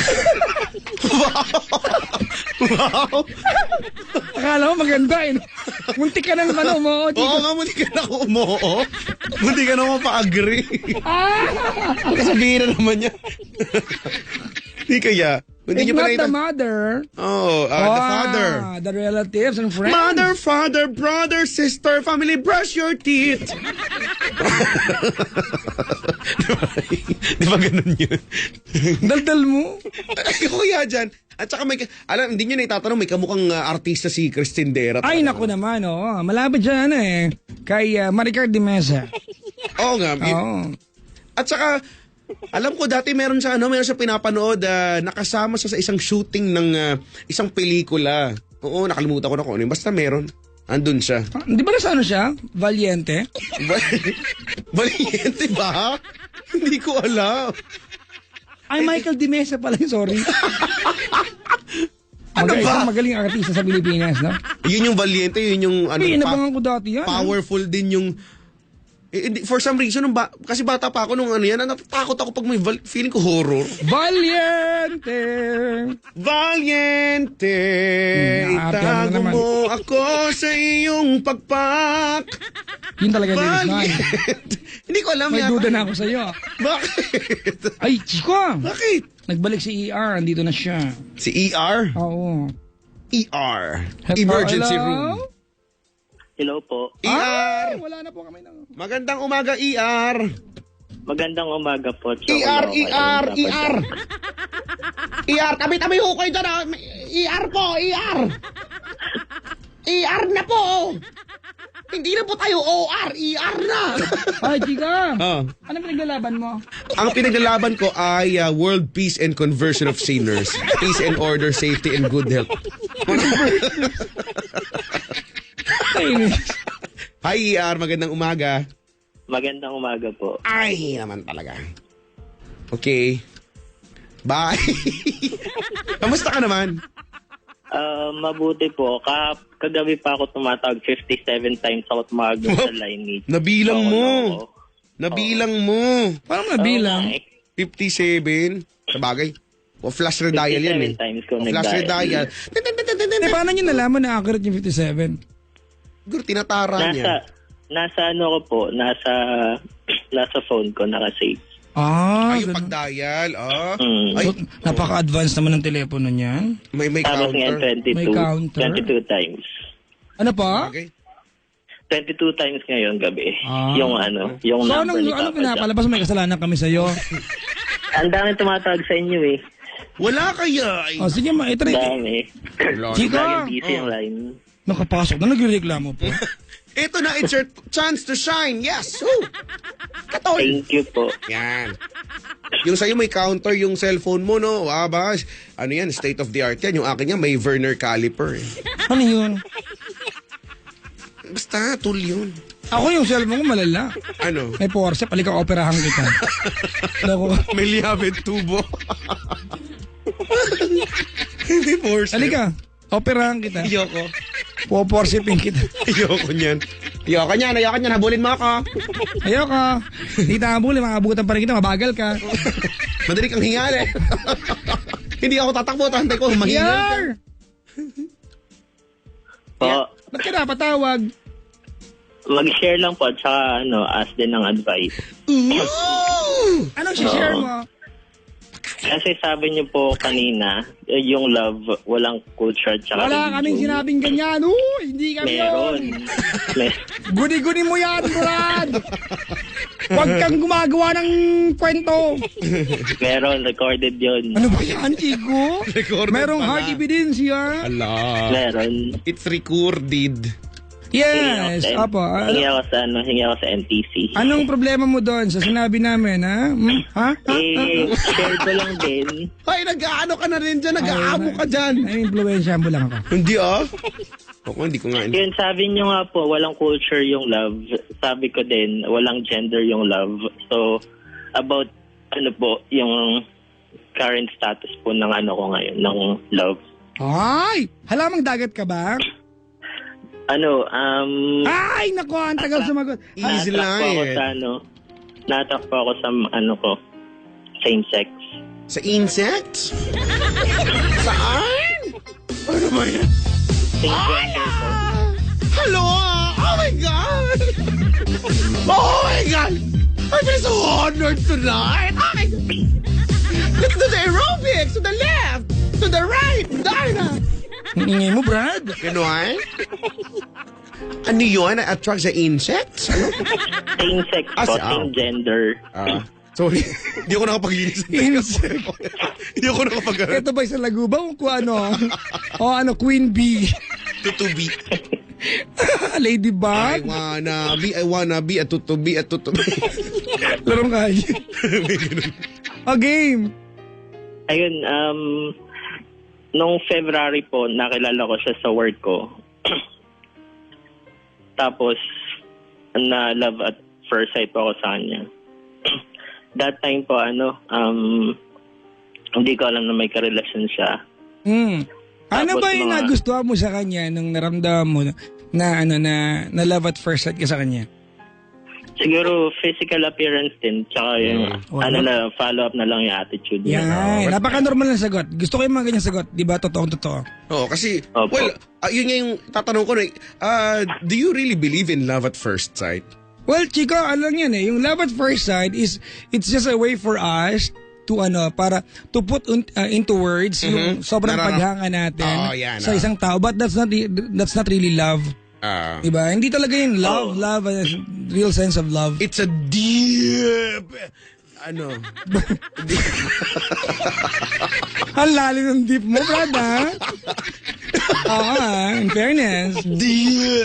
Speaker 2: Wow.
Speaker 1: Akala mo maganda eh. Muntik ka nang umoo, Chico.
Speaker 2: Oo nga, munti ka na ako umoo. Munti ka na mapa-agree. Kasabihin na naman niya. Hindi kaya. Hindi
Speaker 1: It's
Speaker 2: niyo pa
Speaker 1: not
Speaker 2: nakita.
Speaker 1: the mother.
Speaker 2: The father.
Speaker 1: The relatives and friends.
Speaker 2: Mother, father, brother, sister, family, brush your teeth. Di ba ganun yun?
Speaker 1: Daldal mo.
Speaker 2: Ay, kuya dyan. At saka hindi nyo na itatanong, may kamukhang artista si Cristindera.
Speaker 1: Ay, naku naman, malapit siya kay Maricar de Mesa.
Speaker 2: Oo nga.
Speaker 1: Oo.
Speaker 2: At saka, alam ko dati meron siya pinapanood, nakasama siya sa isang shooting ng isang pelikula. Oo, nakalimutan ko na kung ano. Basta meron. Andun siya.
Speaker 1: Di ba nasa siya? Valiente?
Speaker 2: Valiente ba? Hindi ko alam.
Speaker 1: Ay, Michael de Mesa pala, sorry.
Speaker 2: Ano ba?
Speaker 1: Isang magaling artista sa Pilipinas, no?
Speaker 2: Yun yung valiente, yun yung ano,
Speaker 1: Ay, inabangan ko dati yan.
Speaker 2: powerful din yung for some reason, kasi bata pa ako nung ano yan, natatakot ako pag may feeling ko horror.
Speaker 1: Valiente!
Speaker 2: Valiente,
Speaker 1: Ate, ano
Speaker 2: itago
Speaker 1: naman?
Speaker 2: mo ako sa iyong pagpak.
Speaker 1: Yun talaga yung lyrics na.
Speaker 2: Valiente. Hindi ko alam
Speaker 1: May
Speaker 2: yata.
Speaker 1: duda na ako sa'yo.
Speaker 2: Bakit?
Speaker 1: Ay, Chico!
Speaker 2: Bakit?
Speaker 1: Nagbalik si ER, andito na siya.
Speaker 2: Si ER?
Speaker 1: Oo.
Speaker 2: ER.
Speaker 1: Hello,
Speaker 2: Emergency
Speaker 1: hello?
Speaker 2: room.
Speaker 5: Hello po.
Speaker 2: ER.
Speaker 1: Ay, wala na po kami ng...
Speaker 2: Magandang umaga, ER.
Speaker 5: Magandang umaga po.
Speaker 2: ER, ER, ER. ER, tabi-tabi ho kayo dyan, ah. ER po, ER. ER na po. Hindi na po tayo OR, ER na.
Speaker 1: Ay, Chica!
Speaker 2: Oh.
Speaker 1: Ano pinaglalaban mo?
Speaker 2: Ang pinaglalaban ko ay World Peace and Conversion of Sinners. Peace and Order, Safety and Good Health. Hi, ER. Magandang umaga.
Speaker 5: Magandang umaga po.
Speaker 2: Ay, naman talaga. Okay. Bye. Kamusta ka naman?
Speaker 5: Mabuti po. Kagabi pa ako tumatawag. 57 times ako tumawag doon sa line ni.
Speaker 2: Nabilang mo.
Speaker 5: Oo.
Speaker 2: Nabilang mo.
Speaker 1: Parang nabilang.
Speaker 2: 57. Sa bagay. O flash redial yan eh.
Speaker 5: 57 times ko
Speaker 2: O flash redial.
Speaker 1: Eh, paano nyo nalaman na accurate yung 57?
Speaker 2: Siguro tinatara niya.
Speaker 5: Nasa ano ko po, nasa phone ko nakasave.
Speaker 2: Ay, yung
Speaker 1: ganun.
Speaker 2: pag-dial.
Speaker 5: Mm.
Speaker 2: Ay,
Speaker 1: So, napaka-advanced naman ng telepono niyan.
Speaker 2: may
Speaker 5: Tapos
Speaker 2: counter.
Speaker 5: ngayon 22.
Speaker 1: May counter.
Speaker 5: 22 times.
Speaker 1: Ano pa?
Speaker 2: Okay.
Speaker 5: 22 times ngayon gabi.
Speaker 1: Ah.
Speaker 5: Yung yung
Speaker 1: So,
Speaker 5: number ni
Speaker 1: anong
Speaker 5: Papa Jack.
Speaker 1: pinapalabas? May kasalanan kami sa'yo.
Speaker 5: Ang dami tumatawag sa inyo eh.
Speaker 2: Wala kaya. Ay.
Speaker 1: O, sige,
Speaker 5: Ang dami.
Speaker 1: Chica!
Speaker 5: Laging busy yung line.
Speaker 1: Nakapasok na, nagreklamo po.
Speaker 2: Ito na, it's your chance to shine. Yes. Woo. Katol.
Speaker 5: Thank you po.
Speaker 2: Yan. Yung sa'yo may counter yung cellphone mo, no? Ba? Ano yan? State of the art yan. Yung akin yan, may Werner caliper. Eh.
Speaker 1: Ano yun?
Speaker 2: Basta, tool yun.
Speaker 1: Ako yung cellphone ko malala.
Speaker 2: Ano?
Speaker 1: May force, palika operahan kita. Loko.
Speaker 2: May liabit tubo. Hindi force.
Speaker 1: Halika, operahan kita.
Speaker 2: Ayoko.
Speaker 1: Poporsipin kita.
Speaker 2: Ayoko niyan. Ayoko niyan. Habulin mo ako.
Speaker 1: Ayoko. Hindi tabuli, makabutan pa rin kita, mabagal ka.
Speaker 2: Madali kang hingal eh. Hindi ako tatakbo. Tantay ko, mahingal ka.
Speaker 1: Yar!
Speaker 5: Po,
Speaker 1: Ba't ka napatawag?
Speaker 5: mag-share lang po at saka ask din ng advice.
Speaker 1: Anong share mo?
Speaker 5: Kasi sabi niyo po kanina, yung love, walang culture at saka
Speaker 1: Wala kaming
Speaker 5: religion.
Speaker 1: sinabing ganyan. Uy, hindi kami
Speaker 5: Meron.
Speaker 1: yun.
Speaker 5: Mer-
Speaker 1: Guni-guni mo yan, Brad. Huwag kang gumagawa ng kwento.
Speaker 5: Meron, recorded yun.
Speaker 1: Ano ba yan, Chico?
Speaker 2: Recorded
Speaker 1: Merong
Speaker 2: pala.
Speaker 1: hard evidence yan.
Speaker 2: Ala.
Speaker 5: Meron.
Speaker 2: It's recorded.
Speaker 1: Yes,
Speaker 5: Hingi
Speaker 1: apo.
Speaker 5: Hingi ako sa NTC.
Speaker 1: Anong problema mo doon sa sinabi namin, ha? Ha?
Speaker 5: Share ko lang din.
Speaker 2: Ay, nag-aano ka na rin dyan. Nag-aamo ka dyan.
Speaker 1: Ay, influensya mo lang ako.
Speaker 2: Hindi ah. Ako, hindi ko nga.
Speaker 5: Yun, sabi niyo nga po, walang culture yung love. Sabi ko din, walang gender yung love. So, about, yung current status po ng ko ngayon, ng love.
Speaker 1: Ay! Halamang dagat ka ba? Ay, naku, ang tagal sumagot.
Speaker 2: Easy
Speaker 5: natak po ako
Speaker 2: line.
Speaker 5: sa natak po ako sa same sex.
Speaker 2: Sa insects? Saan? Ano ba yan?
Speaker 5: Same gender po.
Speaker 2: Hello? Oh my God! Oh my God! I feel so honored tonight! Ay! Let's do the aerobics! To the left! To the right! Dina!
Speaker 1: Ang ingay mo, Brad.
Speaker 2: Ganon? Ano yun? Attract sa insects? Ano?
Speaker 5: Same sex po, same gender.
Speaker 2: Sorry. Hindi ako nakapaglinis. Hindi ako nakapag-
Speaker 1: Ito ba sa Laguba o kung ano? O ano, Queen Bee.
Speaker 2: Tutubi.
Speaker 1: Ladybug.
Speaker 2: I wanna be a tutubi, a tutubi.
Speaker 1: Larong kaya. O, game.
Speaker 5: Ayun, nung February po, nakilala ko siya sa work ko. Tapos, na-love at first sight po ako sa kanya. That time po, hindi ko alam na may karelasyon siya.
Speaker 1: Ano
Speaker 5: Tapos
Speaker 1: ba yung
Speaker 5: mga-
Speaker 1: nagustuhan mo sa kanya nung naramdaman mo na love at first sight ka sa kanya?
Speaker 5: Siguro physical appearance din, tsaka yung follow-up na lang yung attitude niya.
Speaker 1: Yan. Napaka-normal na sagot. Gusto ko yung mga ganyang sagot. Di ba? Totoo.
Speaker 2: Oo, kasi,
Speaker 5: Opo.
Speaker 2: yun nga yung tatanong ko. Do you really believe in love at first sight?
Speaker 1: Well, Chico, alam yan eh. Yung love at first sight it's just a way for us to para to put into words yung sobrang paghanga natin sa isang tao. But that's not really love. Diba? Hindi talaga yung love, real sense of love.
Speaker 2: It's a deep,
Speaker 1: Ang lalim ng deep mo, Brad, ha? Oo, in fairness.
Speaker 2: deep.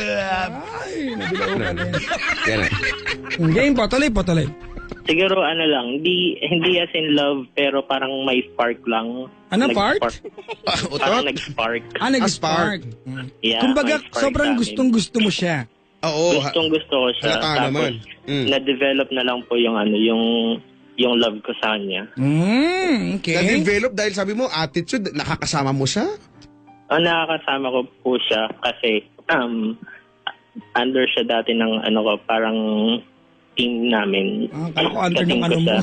Speaker 1: Ay, nabilaw ka na.
Speaker 2: Yan na.
Speaker 1: Game po, tuloy.
Speaker 5: Siguro lang, hindi as in love, pero parang may spark lang.
Speaker 1: Ano, part?
Speaker 5: Parang nag-spark.
Speaker 1: Nag-spark.
Speaker 5: Yeah,
Speaker 1: Kumbaga,
Speaker 5: may spark
Speaker 1: sobrang
Speaker 5: sa amin.
Speaker 1: gustong-gusto mo siya.
Speaker 2: Oo.
Speaker 5: Gustong-gusto ko siya.
Speaker 2: Halata
Speaker 5: Tapos,
Speaker 2: naman.
Speaker 5: na-develop na lang po yung yung love ko sa kanya.
Speaker 1: Okay.
Speaker 2: Na-develop dahil sabi mo, attitude, nakakasama mo siya?
Speaker 5: Nakakasama ko po siya kasi under siya dati ng parang team namin.
Speaker 1: Kala ko under ng
Speaker 5: Kating ko
Speaker 1: mo.
Speaker 5: siya.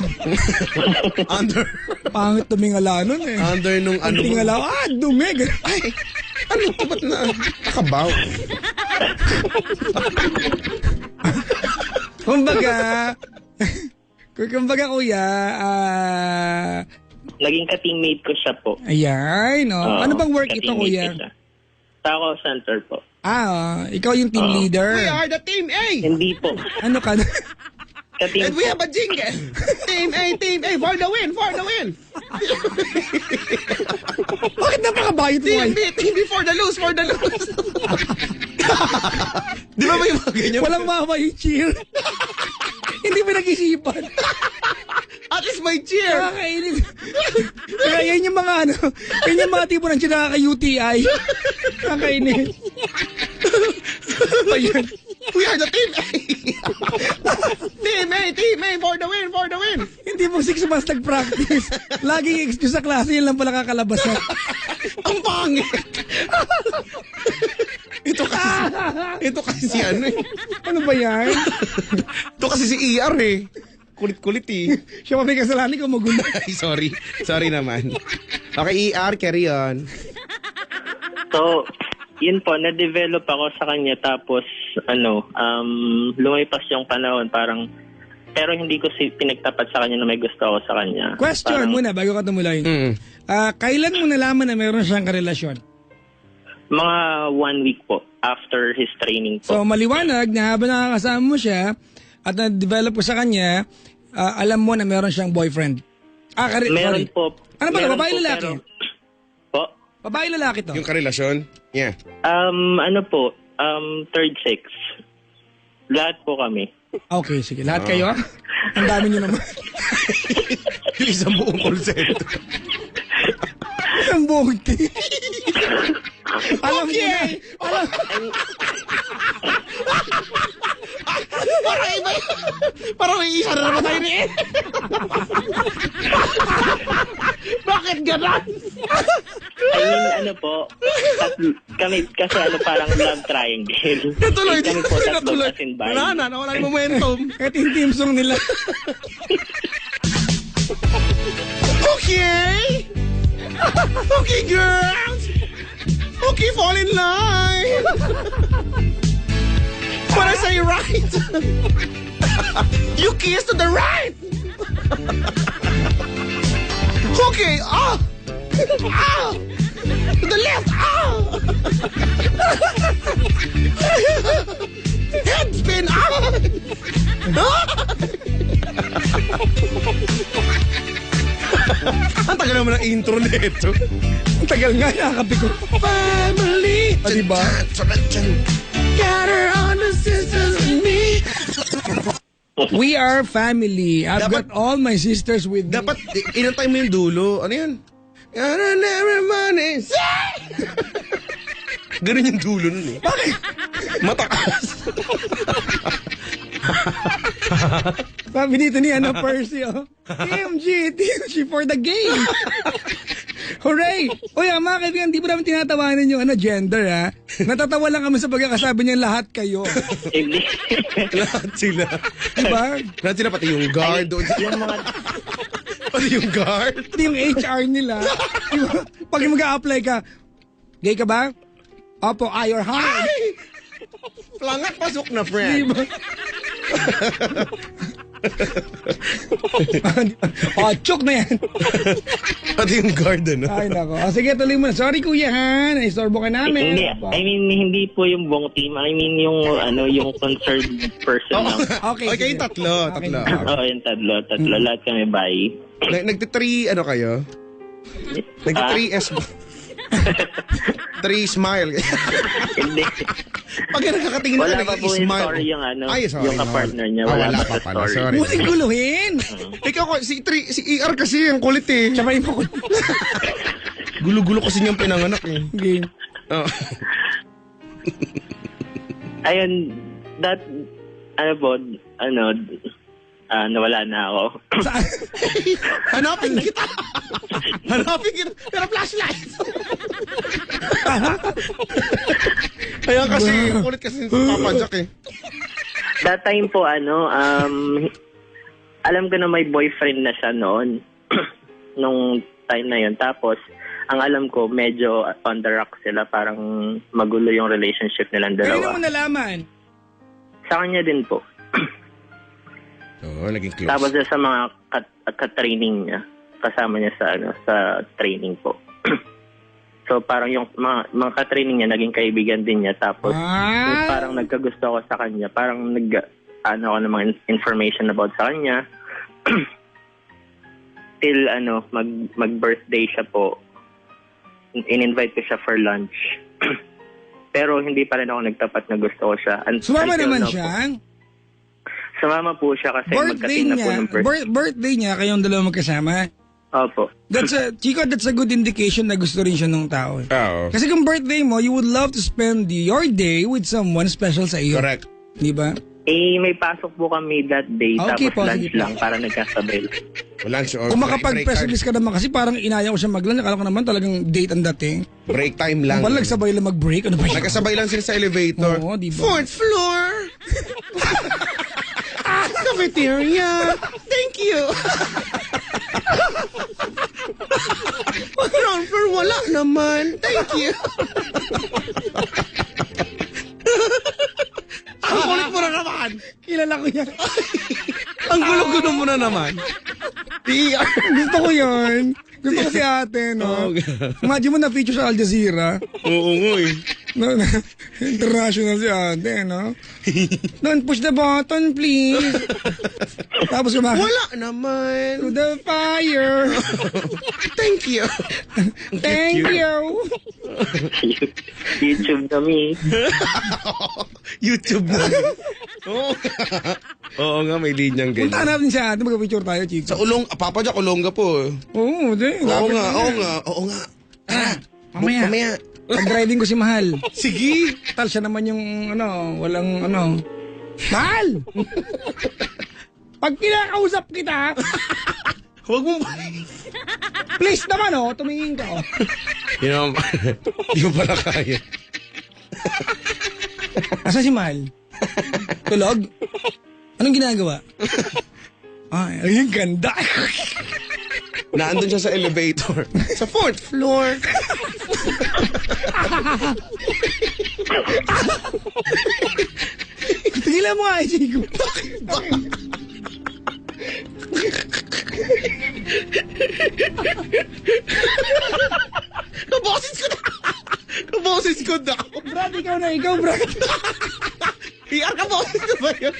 Speaker 2: Under
Speaker 1: Pangit tumingala nun eh.
Speaker 2: nung ano mo.
Speaker 1: Tingala, dumi.
Speaker 2: Ay, ano ko ba't nakabaw?
Speaker 1: Kumbaga kuya,
Speaker 5: Naging ka-teammate ko siya po.
Speaker 1: ayan, no.
Speaker 5: Oo,
Speaker 1: Ano bang work ito
Speaker 5: ka-teammate
Speaker 1: kuya?
Speaker 5: ko siya. Sa call center po.
Speaker 1: Ikaw yung team leader.
Speaker 2: We are the team A!
Speaker 5: Hindi po.
Speaker 1: Ano ka na?
Speaker 5: Ka-team
Speaker 2: And we
Speaker 5: po.
Speaker 2: have a jingle! Team A, for the win!
Speaker 1: Bakit napakabayot mo ay?
Speaker 2: Team B, for the lose! Di ba may mga ganyan?
Speaker 1: Walang mama yung cheer. Hindi pa nag-isipan.
Speaker 2: At least may cheer!
Speaker 1: Nakakainis. Kaya yan yung mga yan yung mga tipo ng nakaka-UTI. Nakakainis. Ayun.
Speaker 2: We are the team A! Team A, for the win!
Speaker 1: Hindi mo 6 months nag-practice. Laging excuse sa klase, yun lang pala kakalabasan.
Speaker 2: Ang pangit! Ito kasi si ano eh.
Speaker 1: Ano ba yan?
Speaker 2: Ito kasi si ER eh. Kulit-kulit eh.
Speaker 1: Siya pa may kasalanan ko magulo.
Speaker 2: Ay, sorry. Sorry naman. Okay, ER, carry on.
Speaker 5: So, yun po, na-develop ako sa kanya tapos, lumipas yung panahon, parang, pero hindi ko pinagtapat sa kanya na may gusto ako sa kanya.
Speaker 1: Question muna bago ka tumuloy. Kailan mo nalaman na meron siyang karelasyon?
Speaker 5: Mga 1 week po, after his training po.
Speaker 1: So maliwanag na habang nakakasama mo siya at na-develop ko sa kanya, alam mo na meron siyang boyfriend.
Speaker 5: Meron
Speaker 1: sorry.
Speaker 5: po.
Speaker 1: Ano ba?
Speaker 5: Meron
Speaker 1: Babae
Speaker 5: po,
Speaker 1: lalaki?
Speaker 5: Po?
Speaker 1: Babae lalaki to?
Speaker 2: Yung karelasyon? Yeah.
Speaker 5: Third sex. Lahat po kami.
Speaker 1: Okay, sige. Lahat kayo? Ang dami nyo naman.
Speaker 2: Yung isang buong call center.
Speaker 1: Ang buong team. Alam niyo na.
Speaker 2: Parang may isa na naman tayo ni eh. Bakit gano'n?
Speaker 5: Kami kasi parang love triangle.
Speaker 2: Natuloy.
Speaker 5: Kami po tatlo as in by.
Speaker 2: Wala na, nawala yung momentum.
Speaker 1: Kahit yung team song nila.
Speaker 2: Okay! Okay, girls! Okay, fall in line! When I say right, you kiss to the right! Okay, to the left, head spin, Ang tagal naman ng intro nito.
Speaker 1: Ang tagal nga, nakakapi ko.
Speaker 2: Family.
Speaker 1: Diba?
Speaker 2: Gather on the sisters and me.
Speaker 1: We are family. I've got all my sisters with me.
Speaker 2: Dapat, inantay mo yung dulo. Ano yan? Gotta never money. Ganun yung dulo nun eh. Bakit? Matakas.
Speaker 1: Sabi dito ni Percy, TMG for the game. Hooray! Uy, mga kaibigan, di ba namin tinatawanan yung gender, ha? Natatawa lang kami sa pagkakasabi niya lahat kayo.
Speaker 5: Hindi.
Speaker 2: Lahat sila.
Speaker 1: Diba?
Speaker 2: Lahat sila, pati yung guard doon.
Speaker 5: Yung mga...
Speaker 2: Pati yung guard.
Speaker 1: Ito yung HR nila. Diba? Pag mag-a-apply ka, gay ka ba? Opo, you're hired.
Speaker 2: Plangat, pasok na, friend.
Speaker 1: Diba? Chok na yan.
Speaker 2: Pati yung guard, ano?
Speaker 1: Ay, nako. Sige, tuloy mo na. Sorry, Kuya Han. Naistorbo ka namin.
Speaker 5: Hindi, I mean, hindi po yung buong team. I mean, yung concerned person lang.
Speaker 1: Okay,
Speaker 2: Okay,
Speaker 1: sige.
Speaker 2: tatlo.
Speaker 1: Okay.
Speaker 5: Oo, yung tatlo. Lahat kami bye.
Speaker 2: Nagti-3, ano kayo? Nagti-3S ba? 3 smile.
Speaker 5: Hindi.
Speaker 2: Pag nakakatingin
Speaker 5: Wala
Speaker 2: ka,
Speaker 5: pa po yung
Speaker 2: nag-i-smile.
Speaker 5: story yung
Speaker 2: Ay, sorry,
Speaker 5: yung kapartner niya.
Speaker 2: Ah,
Speaker 5: Wala
Speaker 2: wala
Speaker 5: pa
Speaker 2: pa pala,
Speaker 5: story.
Speaker 2: sorry.
Speaker 1: Huwag guluhin.
Speaker 2: Ikaw, si ER kasi, ang kulit eh.
Speaker 1: Sabay mo ko.
Speaker 2: Gulo-gulo kasi niyang pinanganak eh.
Speaker 1: Game.
Speaker 2: Oh.
Speaker 5: Ayun, nawala na ako.
Speaker 2: Hanapin kita. Pero flashlight. Kaya kasi, kulit kasi si Papa Jack eh.
Speaker 5: That time po, alam ko na may boyfriend na siya noon. Nung time na yun. Tapos, ang alam ko, medyo on the rock sila. Parang magulo yung relationship nilang
Speaker 1: Kaya
Speaker 5: dalawa.
Speaker 1: mo nalaman.
Speaker 5: Sa kanya din po.
Speaker 2: Oo, naging close.
Speaker 5: Tapos sa mga ka-training niya. Kasama niya sa training po. So parang yung mga ka-training niya, naging kaibigan din niya. Tapos yung parang nagkagusto ako sa kanya. Parang ako ng mga information about sa kanya. Till mag-birthday siya po. In-invite ko siya for lunch. Pero hindi pa rin ako nagtapat na gusto ko siya.
Speaker 1: Sumama
Speaker 5: Until
Speaker 1: naman
Speaker 5: now
Speaker 1: siya.
Speaker 5: Po. Sumama po siya kasi
Speaker 1: Birthday
Speaker 5: magkating na
Speaker 1: niya.
Speaker 5: po ng birthday.
Speaker 1: Birthday niya, kayong dalawa magkasama.
Speaker 5: Opo.
Speaker 1: Chico, that's a good indication na gusto rin siya ng tao.
Speaker 2: Oo.
Speaker 1: Kasi kung birthday mo, you would love to spend your day with someone special sa iyo.
Speaker 2: Correct.
Speaker 1: Di ba?
Speaker 5: May pasok po kami that day.
Speaker 1: Okay
Speaker 5: tapos
Speaker 1: po,
Speaker 5: lunch
Speaker 1: sige po.
Speaker 5: lang para nagkasabay lang.
Speaker 2: Lunch or
Speaker 1: Kung
Speaker 2: break
Speaker 1: makapag-press
Speaker 2: time.
Speaker 1: release ka naman kasi parang inaya ko siya mag-lunch. Akala ko naman talagang date ang dating.
Speaker 2: Break time lang.
Speaker 1: Kung pala nagsabay lang mag-break, ano ba yun?
Speaker 2: Nagkasabay lang sila sa elevator.
Speaker 1: Oo, di ba?
Speaker 2: 4th floor. Cafeteria. Thank you. Ground floor, wala naman. Thank you. Ang kulit mo na naman.
Speaker 1: Kilala ko yan.
Speaker 2: Ang gulo-gulo mo na naman. ER.
Speaker 1: Gusto ko yun. Gusto ko si ate, no? Imagine mo na feature sa Al Jazeera.
Speaker 2: Oo nga eh.
Speaker 1: No, international si ate, no? Don't push the button, please. Tapos kumakita.
Speaker 2: Wala naman.
Speaker 1: To the fire.
Speaker 2: Thank you.
Speaker 1: Thank you.
Speaker 5: YouTube kami.
Speaker 2: YouTube na. Oo. Oo nga, may linyang
Speaker 1: Punta
Speaker 2: ganyan.
Speaker 1: natin si ate, mag-picture tayo, Chico.
Speaker 2: Sa Papa Jack, Olonga po.
Speaker 1: Oo, di.
Speaker 2: Oo nga.
Speaker 1: Mamaya.
Speaker 2: Mamaya.
Speaker 1: Pag-driving ko si Mahal.
Speaker 2: Sige.
Speaker 1: Tal siya naman yung, walang, Mahal! Pag kinakausap kita,
Speaker 2: Huwag mo
Speaker 1: please naman, tumingin ka,
Speaker 2: Di mo pala kaya.
Speaker 1: Asa si Mahal? Tulog? Anong ginagawa? Ay, ang ganda.
Speaker 2: Naandun siya sa elevator. Sa 4th floor.
Speaker 1: Tigilan mo nga, Chico.
Speaker 2: Kaboses ko daw.
Speaker 1: Brad, ikaw, Brad.
Speaker 2: PR kaboses ko ba yun?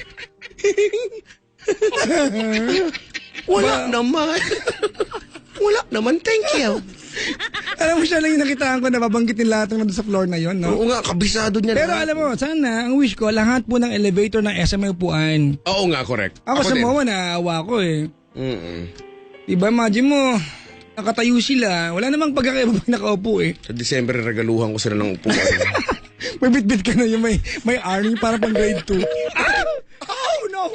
Speaker 2: Wala naman. Wala naman, thank you.
Speaker 1: Alam mo siya lang yung nakitaan ko na babanggitin lahat ng nandun sa floor na yon, no?
Speaker 2: Oo nga, kabisado niya.
Speaker 1: Pero alam mo, sana, ang wish ko, lahat po ng elevator ng SMA upuan.
Speaker 2: Oo nga, correct.
Speaker 1: Ako sa
Speaker 2: din.
Speaker 1: MOA, naawa ko eh.
Speaker 2: Mm-mm.
Speaker 1: Diba, imagine mo, nakatayo sila, wala namang pagkakaiba pag nakaupo eh.
Speaker 2: Sa December, regaluhan ko sila ng upuan.
Speaker 1: May bitbit ka na yung may army para pang grade 2. Oh no!